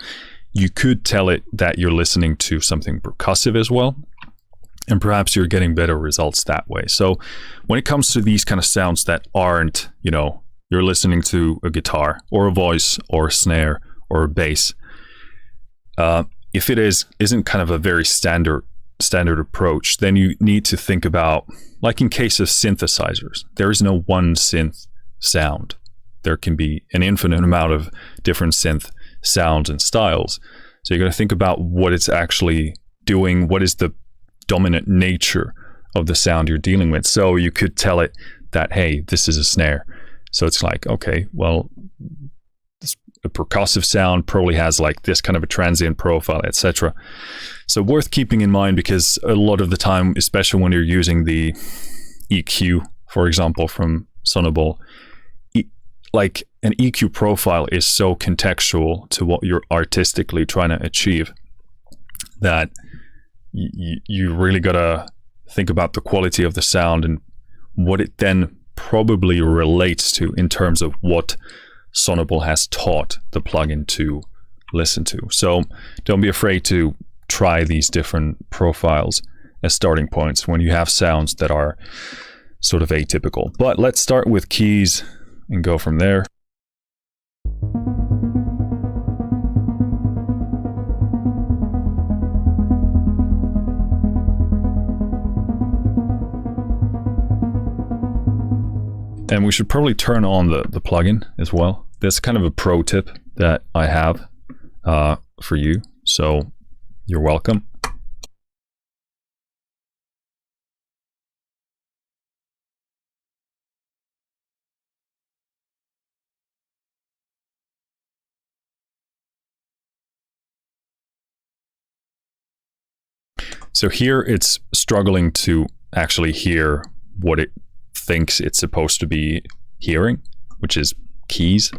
you could tell it that you're listening to something percussive as well, and perhaps you're getting better results that way. So when it comes to these kind of sounds that aren't, you're listening to a guitar or a voice or a snare or a bass, if it isn't kind of a very standard approach, then you need to think about, like in case of synthesizers, there is no one synth sound. There can be an infinite amount of different synth sounds and styles. So you're going to think about what it's actually doing, what is the dominant nature of the sound you're dealing with. So you could tell it that, hey, this is a snare. So it's like, okay, well, a percussive sound probably has like this kind of a transient profile, etc. So worth keeping in mind, because a lot of the time, especially when you're using the EQ, for example, from Sonible, like an EQ profile is so contextual to what you're artistically trying to achieve that you really gotta think about the quality of the sound and what it then probably relates to in terms of what Sonible has taught the plugin to listen to. So don't be afraid to try these different profiles as starting points when you have sounds that are sort of atypical. But let's start with keys and go from there. And we should probably turn on the plugin as well. That's kind of a pro tip that I have for you. So you're welcome. So here it's struggling to actually hear what it thinks it's supposed to be hearing, which is keys.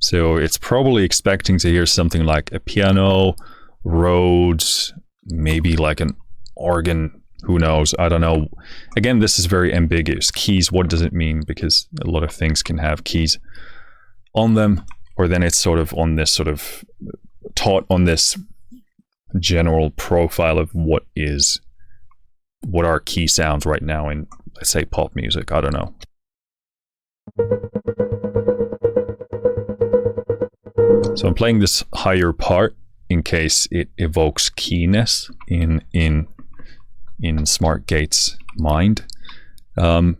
So it's probably expecting to hear something like a piano, Rhodes, maybe like an organ, who knows, I don't know. Again, this is very ambiguous. Keys, what does it mean? Because a lot of things can have keys on them, or then it's sort of on this sort of taught on this general profile of what are key sounds right now in, let's say, pop music. I don't know. So I'm playing this higher part in case it evokes keyness in SmartGate's mind. So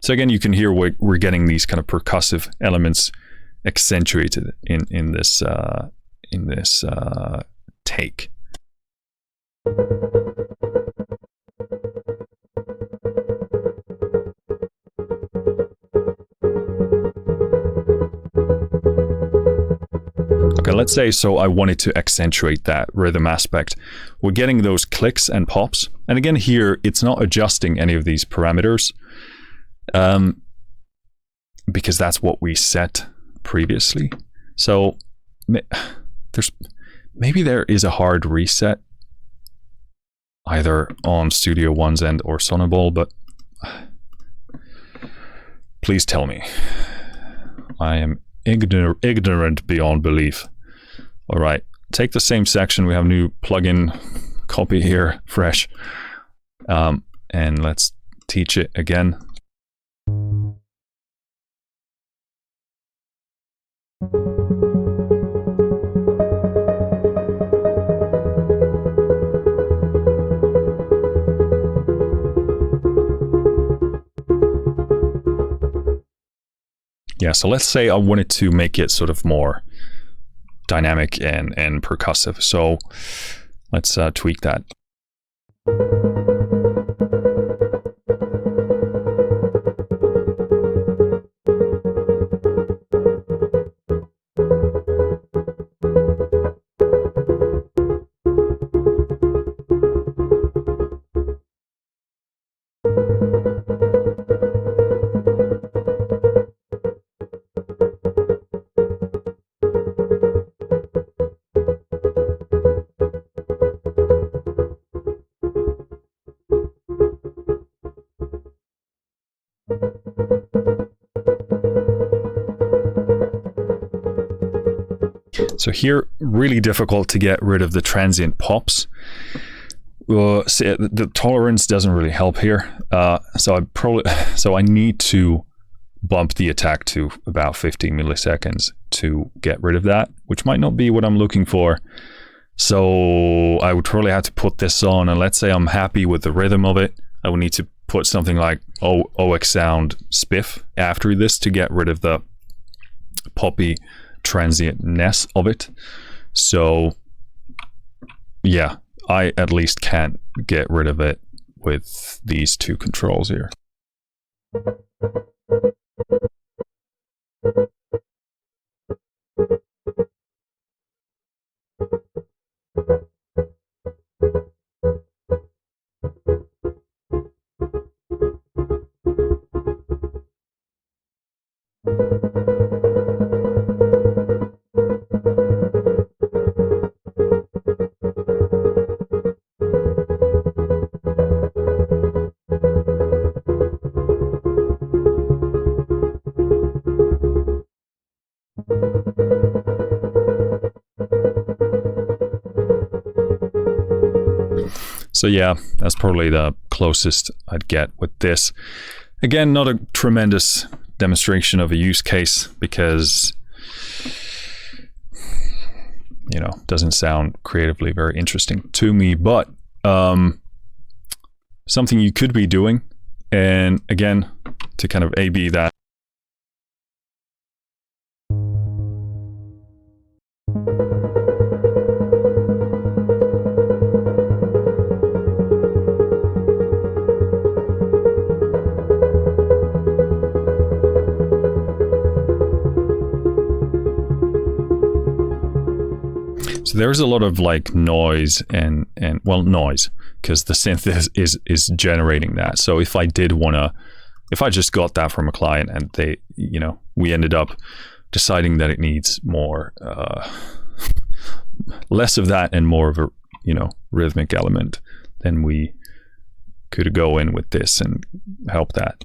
again, you can hear we're getting these kind of percussive elements accentuated in this take. Okay, let's say, so I wanted to accentuate that rhythm aspect. We're getting those clicks and pops. And again, here, it's not adjusting any of these parameters because that's what we set previously. So maybe there is a hard reset either on Studio One's end or Sonible, but please tell me. I am ignorant beyond belief. All right, take the same section. We have new plugin copy here, fresh. And let's teach it again. Yeah, so let's say I wanted to make it sort of more dynamic and percussive. So let's tweak that. So here, really difficult to get rid of the transient pops. The tolerance doesn't really help here. So I need to bump the attack to about 15 milliseconds to get rid of that, which might not be what I'm looking for. So I would probably have to put this on, and let's say I'm happy with the rhythm of it. I would need to put something like OX sound spiff after this to get rid of the poppy transientness of it. So yeah, I at least can't get rid of it with these two controls here. So yeah, that's probably the closest I'd get with this. Again, not a tremendous demonstration of a use case because, you know, doesn't sound creatively very interesting to me, but something you could be doing. And again, to kind of A/B that. So there's a lot of like noise and well, noise, because the synth is generating that. So if I did want to, if I just got that from a client and they, you know, we ended up deciding that it needs more, less of that and more of a, you know, rhythmic element, then we could go in with this and help that.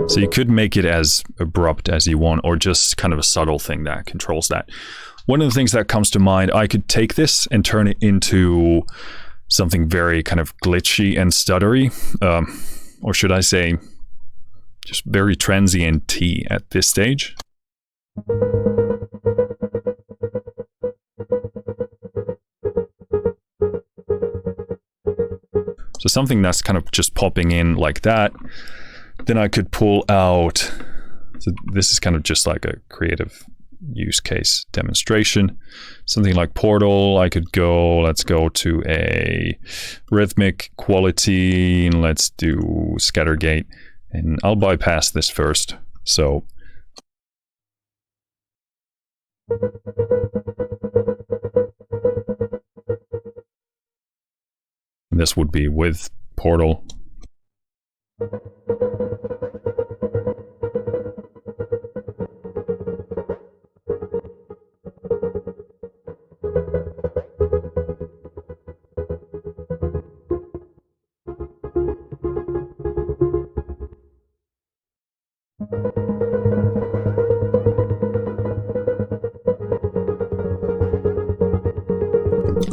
So you could make it as abrupt as you want, or just kind of a subtle thing that controls that. One of the things that comes to mind, I could take this and turn it into something very kind of glitchy and stuttery, or should I say, just very transient-y at this stage. So something that's kind of just popping in like that. Then I could pull out, so this is kind of just like a creative use case demonstration. Something like Portal, I could go, let's go to a rhythmic quality, and let's do Scattergate, and I'll bypass this first. So this would be with Portal.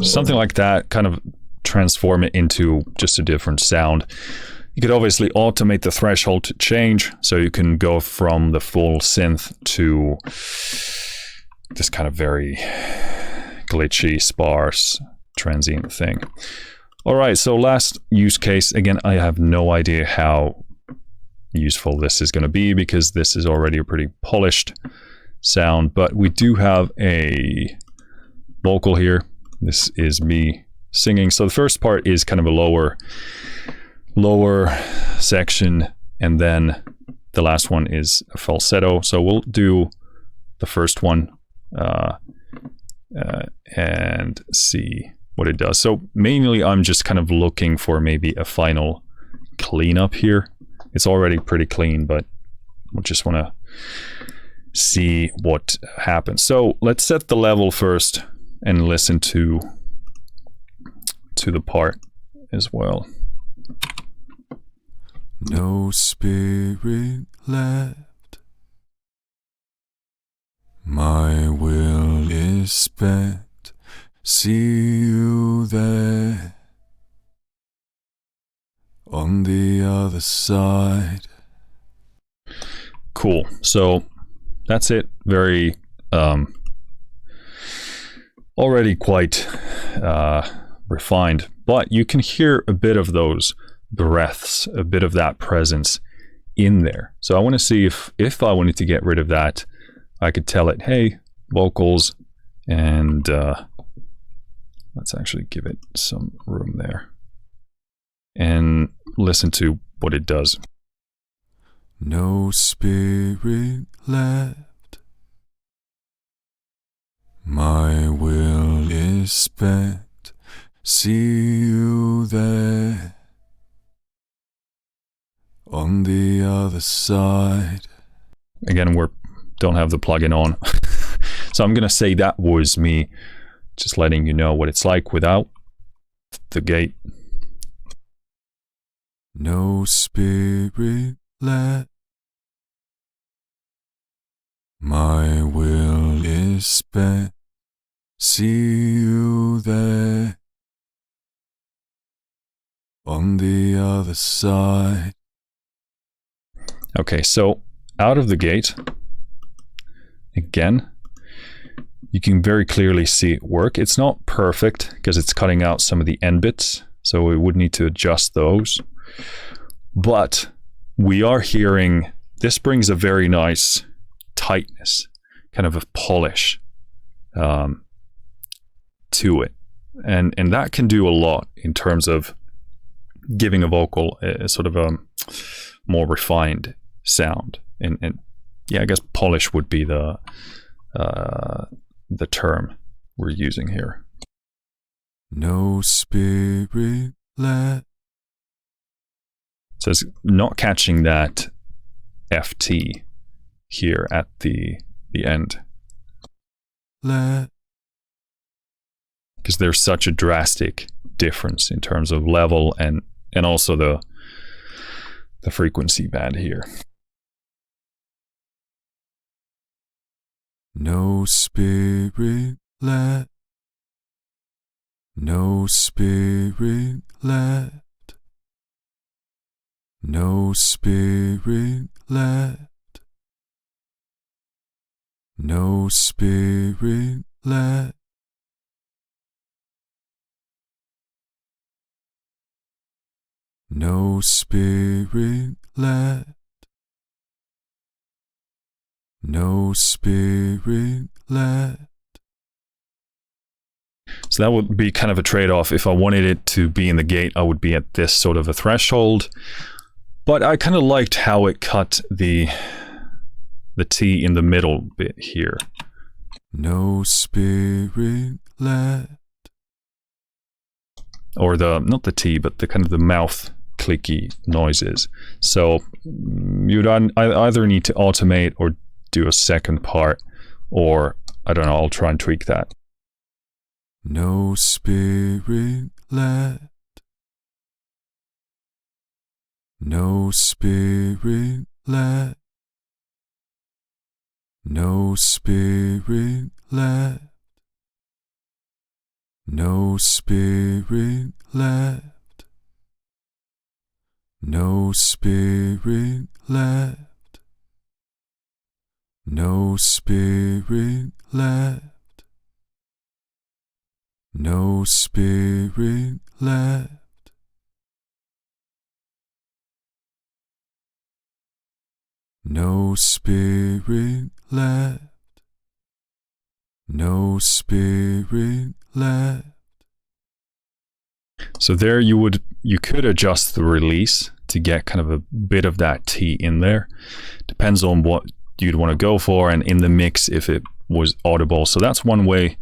Something like that, kind of transform it into just a different sound. You could obviously automate the threshold to change, so you can go from the full synth to this kind of very glitchy, sparse, transient thing. All right, so last use case. Again, I have no idea how useful this is going to be because this is already a pretty polished sound, but we do have a vocal here. This is me singing. So the first part is kind of a lower section, and then the last one is a falsetto. So we'll do the first one and see what it does. So mainly I'm just kind of looking for maybe a final cleanup here. It's already pretty clean, but we just want to see what happens. So let's set the level first and listen to the part as well. No spirit left, my will is spent, See you there on the other side. Cool. So that's it. Very already quite refined, but you can hear a bit of those breaths, a bit of that presence in there. So I want to see if I wanted to get rid of that, I could tell it, hey, vocals, and let's actually give it some room there and listen to what it does. No spirit left. My will is spent. See you there on the other side. Again, don't have the plugin on. So I'm going to say that was me just letting you know what it's like without the gate. No spirit left. My will is spent. See you there on the other side. Okay, so out of the gate, again, you can very clearly see it work. It's not perfect because it's cutting out some of the end bits, so we would need to adjust those. But we are hearing, this brings a very nice tightness, kind of a polish to it. And that can do a lot in terms of giving a vocal a sort of a more refined sound. And yeah, I guess polish would be the term we're using here. No spirit left. So it's not catching that FT here at the end. Left. Because there's such a drastic difference in terms of level and also the frequency band here. No spirit left. No spirit left. No spirit left. No spirit left. No spirit left. No spirit left. So that would be kind of a trade-off. If I wanted it to be in the gate, I would be at this sort of a threshold. But I kind of liked how it cut the T in the middle bit here. No spirit left. Or not the T, but the kind of the mouth clicky noises. So you'd either need to automate or do a second part, or I don't know, I'll try and tweak that. No spirit left. No spirit left. No spirit left. No spirit left. No spirit left. No spirit left. No spirit left. No spirit left. No spirit left. So there you could adjust the release to get kind of a bit of that T in there. Depends on what you'd want to go for, and in the mix if it was audible. So that's one way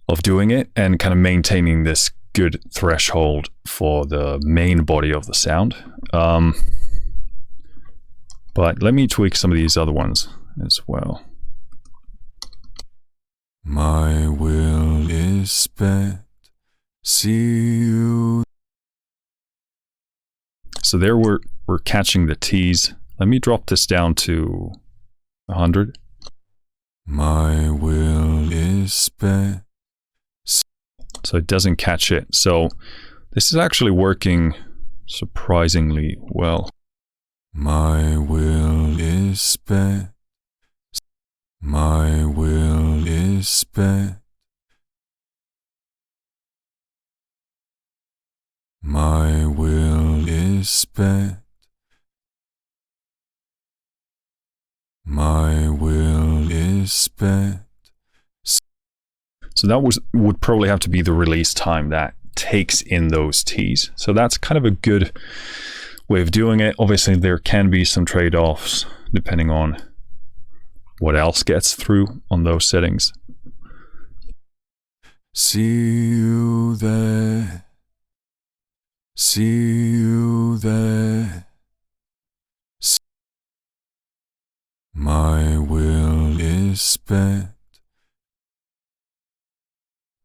of doing it and kind of maintaining this good threshold for the main body of the sound. But let me tweak some of these other ones as well. My will is spent. See you. So there we're catching the T's. Let me drop this down to 100. My will is spent. so it doesn't catch it. So this is actually working surprisingly well. My will is spent. My will is spent. My will is spent. My will is spent. So that would probably have to be the release time that takes in those T's. So that's kind of a good way of doing it. Obviously, there can be some trade-offs depending on what else gets through on those settings. See you there. See you there. My will is spent.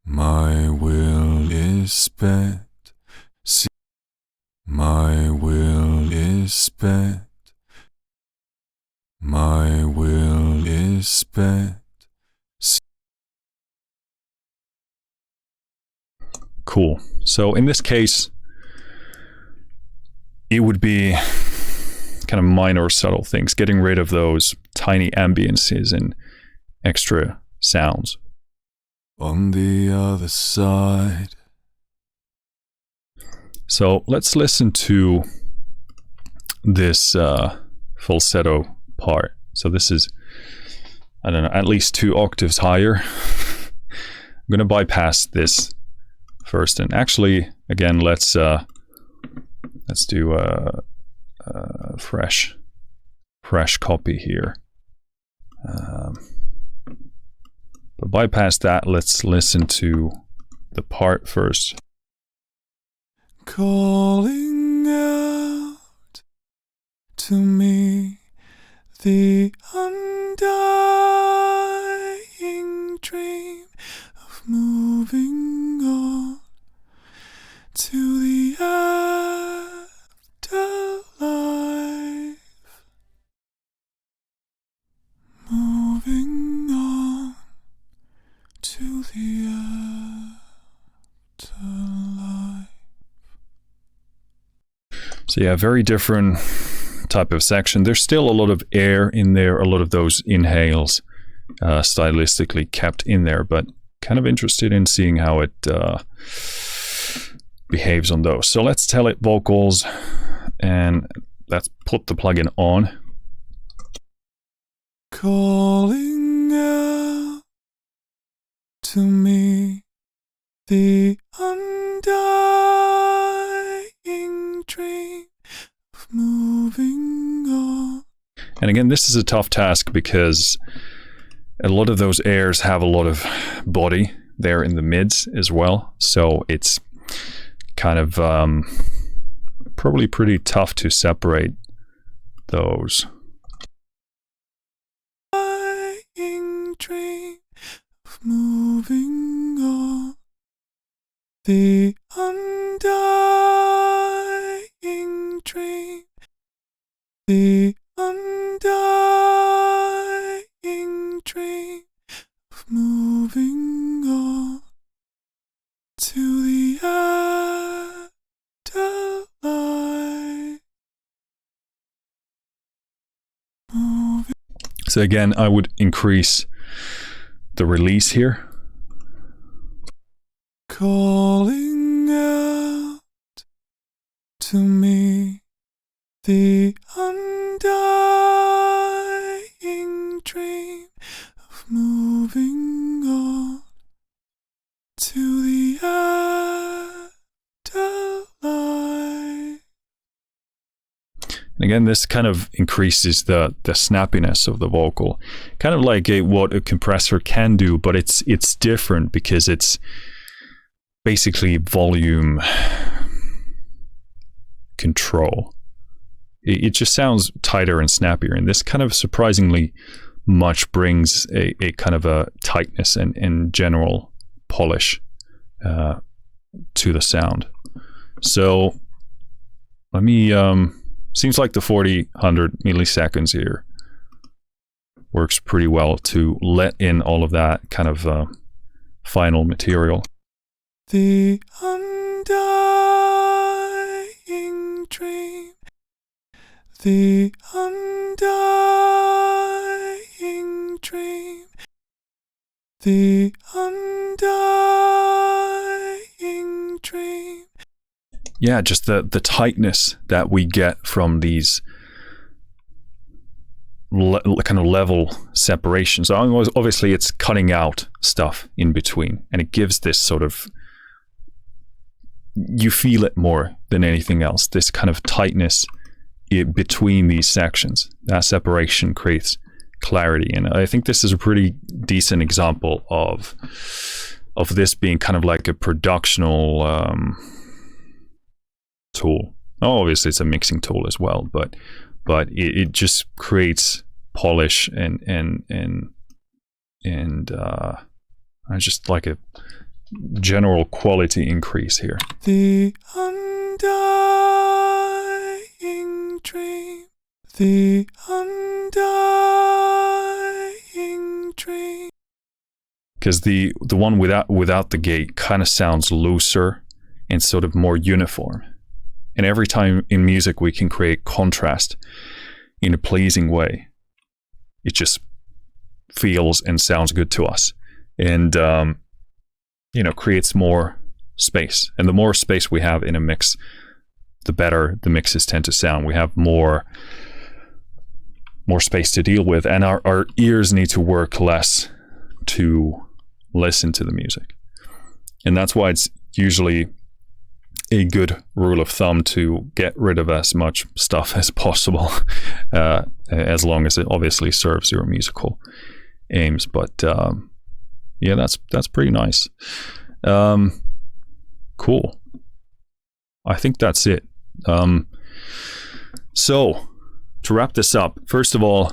My will is spent. My will is spent. My will is spent. Cool. So in this case, it would be kind of minor subtle things, getting rid of those tiny ambiances and extra sounds. On the other side. So let's listen to this falsetto part. So this is, I don't know, at least 2 octaves higher. I'm going to bypass this first, and actually, again, let's do a fresh copy here. But bypass that, let's listen to the part first. Calling out to me the undying dream of moving on to the afterlife. Moving on to the afterlife. So yeah, very different type of section. There's still a lot of air in there, a lot of those inhales stylistically kept in there, but kind of interested in seeing how it behaves on those. So let's tell it vocals, and let's put the plugin on. Calling out to me the undying dream of moving on. And again, this is a tough task because a lot of those airs have a lot of body there in the mids as well. So it's kind of probably pretty tough to separate those. Dream of moving on. The undying dream. The undying dream of moving on to the afterlife. Moving. So again, I would increase the release here. Calling out to me the undying dream of moving on to the afterlife. And again, this kind of increases the snappiness of the vocal, kind of like what a compressor can do, but it's different because it's basically volume control. It just sounds tighter and snappier, and this kind of surprisingly much brings a kind of a tightness and general polish to the sound. So let me seems like the 40-100 milliseconds here works pretty well to let in all of that kind of final material. the undying dream, the undying dream, the undying dream. Yeah, just the tightness that we get from these kind of level separations. So obviously it's cutting out stuff in between, and it gives this sort of, you feel it more than anything else, this kind of tightness between these sections. That separation creates clarity, and I think this is a pretty decent example of this being kind of like a productional tool. Obviously it's a mixing tool as well, but it just creates polish and just like a general quality increase here. The undying dream, the undying dream. Because the one without the gate kind of sounds looser and sort of more uniform. And every time in music we can create contrast in a pleasing way, it just feels and sounds good to us, and creates more space. And the more space we have in a mix, the better the mixes tend to sound. We have more space to deal with, and our ears need to work less to listen to the music. And that's why it's usually a good rule of thumb to get rid of as much stuff as possible, as long as it obviously serves your musical aims. But yeah, that's pretty nice. Cool. I think that's it. So to wrap this up, first of all,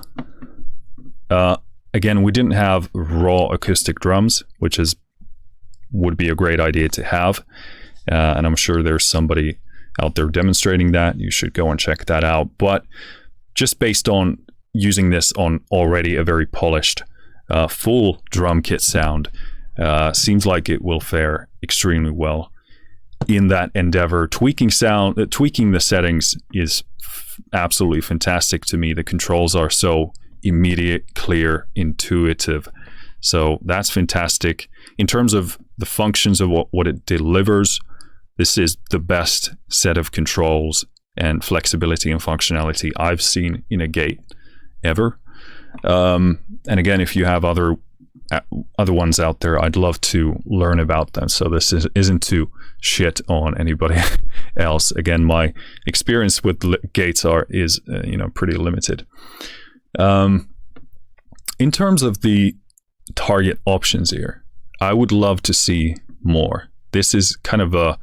again, we didn't have raw acoustic drums, which would be a great idea to have. And I'm sure there's somebody out there demonstrating that. You should go and check that out. But just based on using this on already a very polished full drum kit sound, seems like it will fare extremely well in that endeavor. Tweaking the settings is absolutely fantastic to me. The controls are so immediate, clear, intuitive. So that's fantastic. In terms of the functions of what it delivers, this is the best set of controls and flexibility and functionality I've seen in a gate ever. And again, if you have other ones out there, I'd love to learn about them. So this isn't to shit on anybody else. Again, my experience with gates is pretty limited. In terms of the target options here, I would love to see more. This is kind of a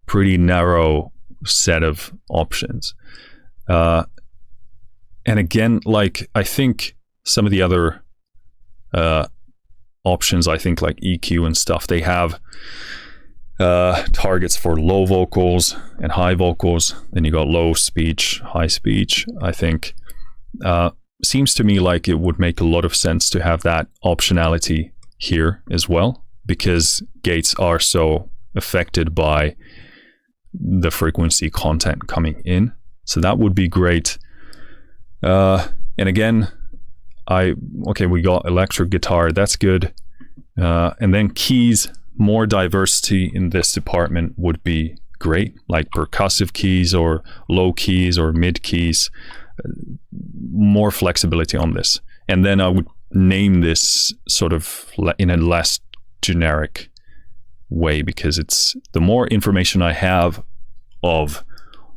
pretty narrow set of options. And again, like, I think some of the other options, I think like EQ and stuff, they have targets for low vocals and high vocals. Then you got low speech, high speech. I think seems to me like it would make a lot of sense to have that optionality here as well, because gates are so affected by the frequency content coming in. So that would be great. And again, we got electric guitar, that's good. And then keys, more diversity in this department would be great, like percussive keys or low keys or mid keys, more flexibility on this. And then I would name this sort of in a less generic way, because it's the more information I have of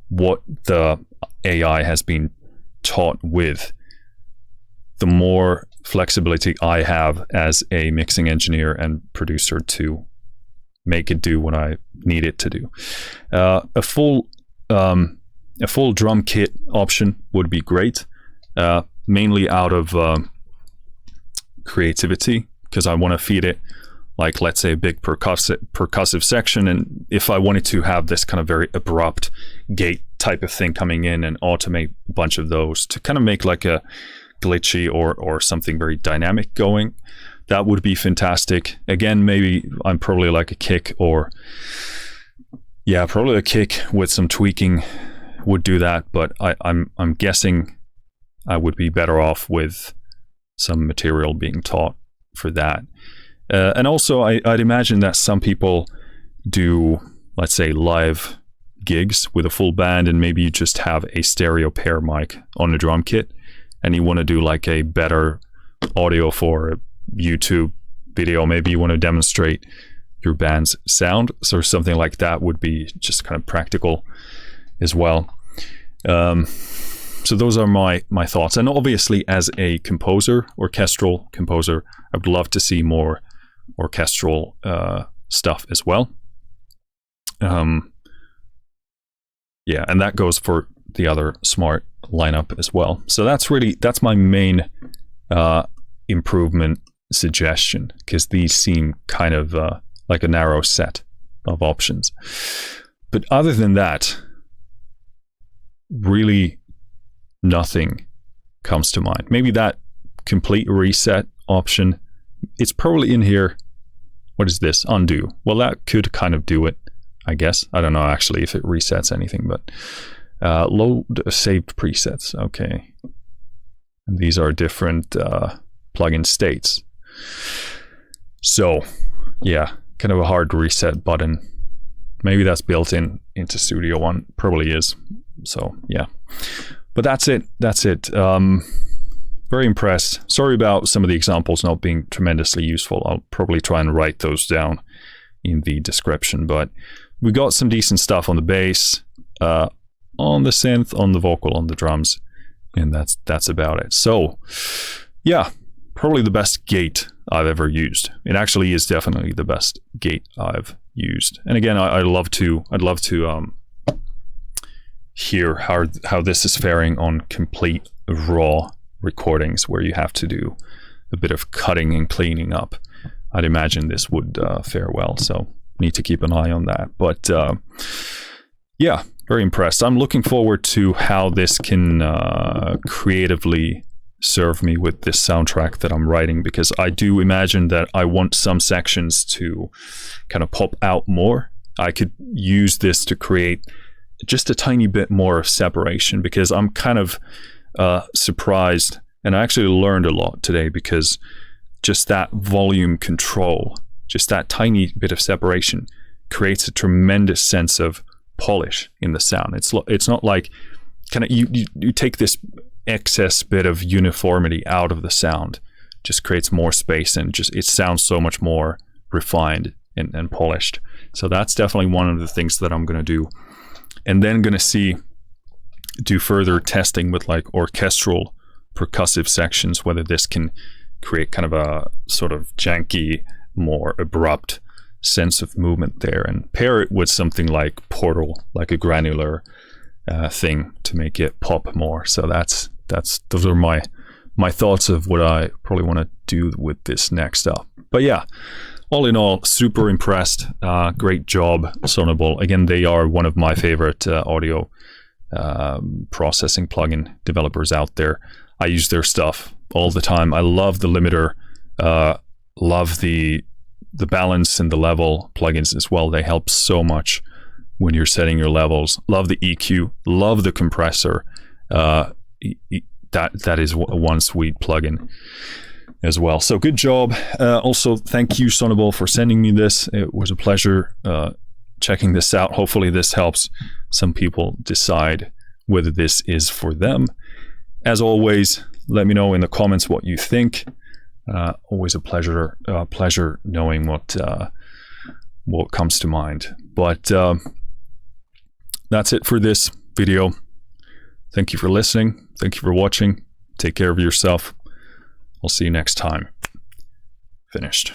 what the AI has been taught with, the more flexibility I have as a mixing engineer and producer to make it do what I need it to do. A full drum kit option would be great, mainly out of creativity, because I want to feed it, like, let's say, a big percussive section, and if I wanted to have this kind of very abrupt gate type of thing coming in and automate a bunch of those to kind of make like a glitchy or something very dynamic going, that would be fantastic. Again, maybe I'm probably like a kick, or yeah, probably a kick with some tweaking would do that, but I'm guessing I would be better off with some material being taught for that. And also, I'd imagine that some people do, let's say, live gigs with a full band, and maybe you just have a stereo pair mic on a drum kit, and you want to do like a better audio for a YouTube video. Maybe you want to demonstrate your band's sound, so something like that would be just kind of practical as well. So those are my thoughts. And obviously, as a composer, orchestral composer, I would love to see more orchestral stuff as well. Yeah, and that goes for the other Smart lineup as well. So that's my main improvement suggestion, because these seem kind of like a narrow set of options. But other than that, really nothing comes to mind. Maybe that complete reset option, it's probably in here. What is this? Undo. Well, that could kind of do it, I guess. I don't know actually if it resets anything, but load saved presets. Okay. And these are different plugin states. So yeah, kind of a hard reset button. Maybe that's built into Studio One. Probably is. So yeah. But that's it. Very impressed. Sorry about some of the examples not being tremendously useful. I'll probably try and write those down in the description. But we got some decent stuff on the bass, on the synth, on the vocal, on the drums, and that's about it. So yeah, probably the best gate I've ever used. It actually is definitely the best gate I've used. And again, I'd love to hear how this is faring on complete raw recordings where you have to do a bit of cutting and cleaning up. I'd imagine this would fare well, so need to keep an eye on that. But yeah, very impressed. I'm looking forward to how this can creatively serve me with this soundtrack that I'm writing, because I do imagine that I want some sections to kind of pop out more. I could use this to create just a tiny bit more separation, because I'm kind of surprised, and I actually learned a lot today, because just that volume control, just that tiny bit of separation creates a tremendous sense of polish in the sound. It's not like kind of you take this excess bit of uniformity out of the sound, just creates more space, and just it sounds so much more refined and polished. So that's definitely one of the things that I'm going to do. And then going to do further testing with like orchestral percussive sections, whether this can create kind of a sort of janky, more abrupt sense of movement there, and pair it with something like Portal, like a granular thing to make it pop more. So those are my thoughts of what I probably want to do with this next up. But yeah, all in all, super impressed. Great job, Sonible. Again, they are one of my favorite audio processing plugin developers out there. I use their stuff all the time. I love the limiter, love the balance and the level plugins as well. They help so much when you're setting your levels. Love the EQ, love the compressor. That is one sweet plugin as well. So good job. Also, thank you, Sonible, for sending me this. It was a pleasure checking this out. Hopefully this helps some people decide whether this is for them. As always, let me know in the comments what you think. Always a pleasure knowing what comes to mind. But that's it for this video. Thank you for listening. Thank you for watching. Take care of yourself. I'll see you next time. Finished.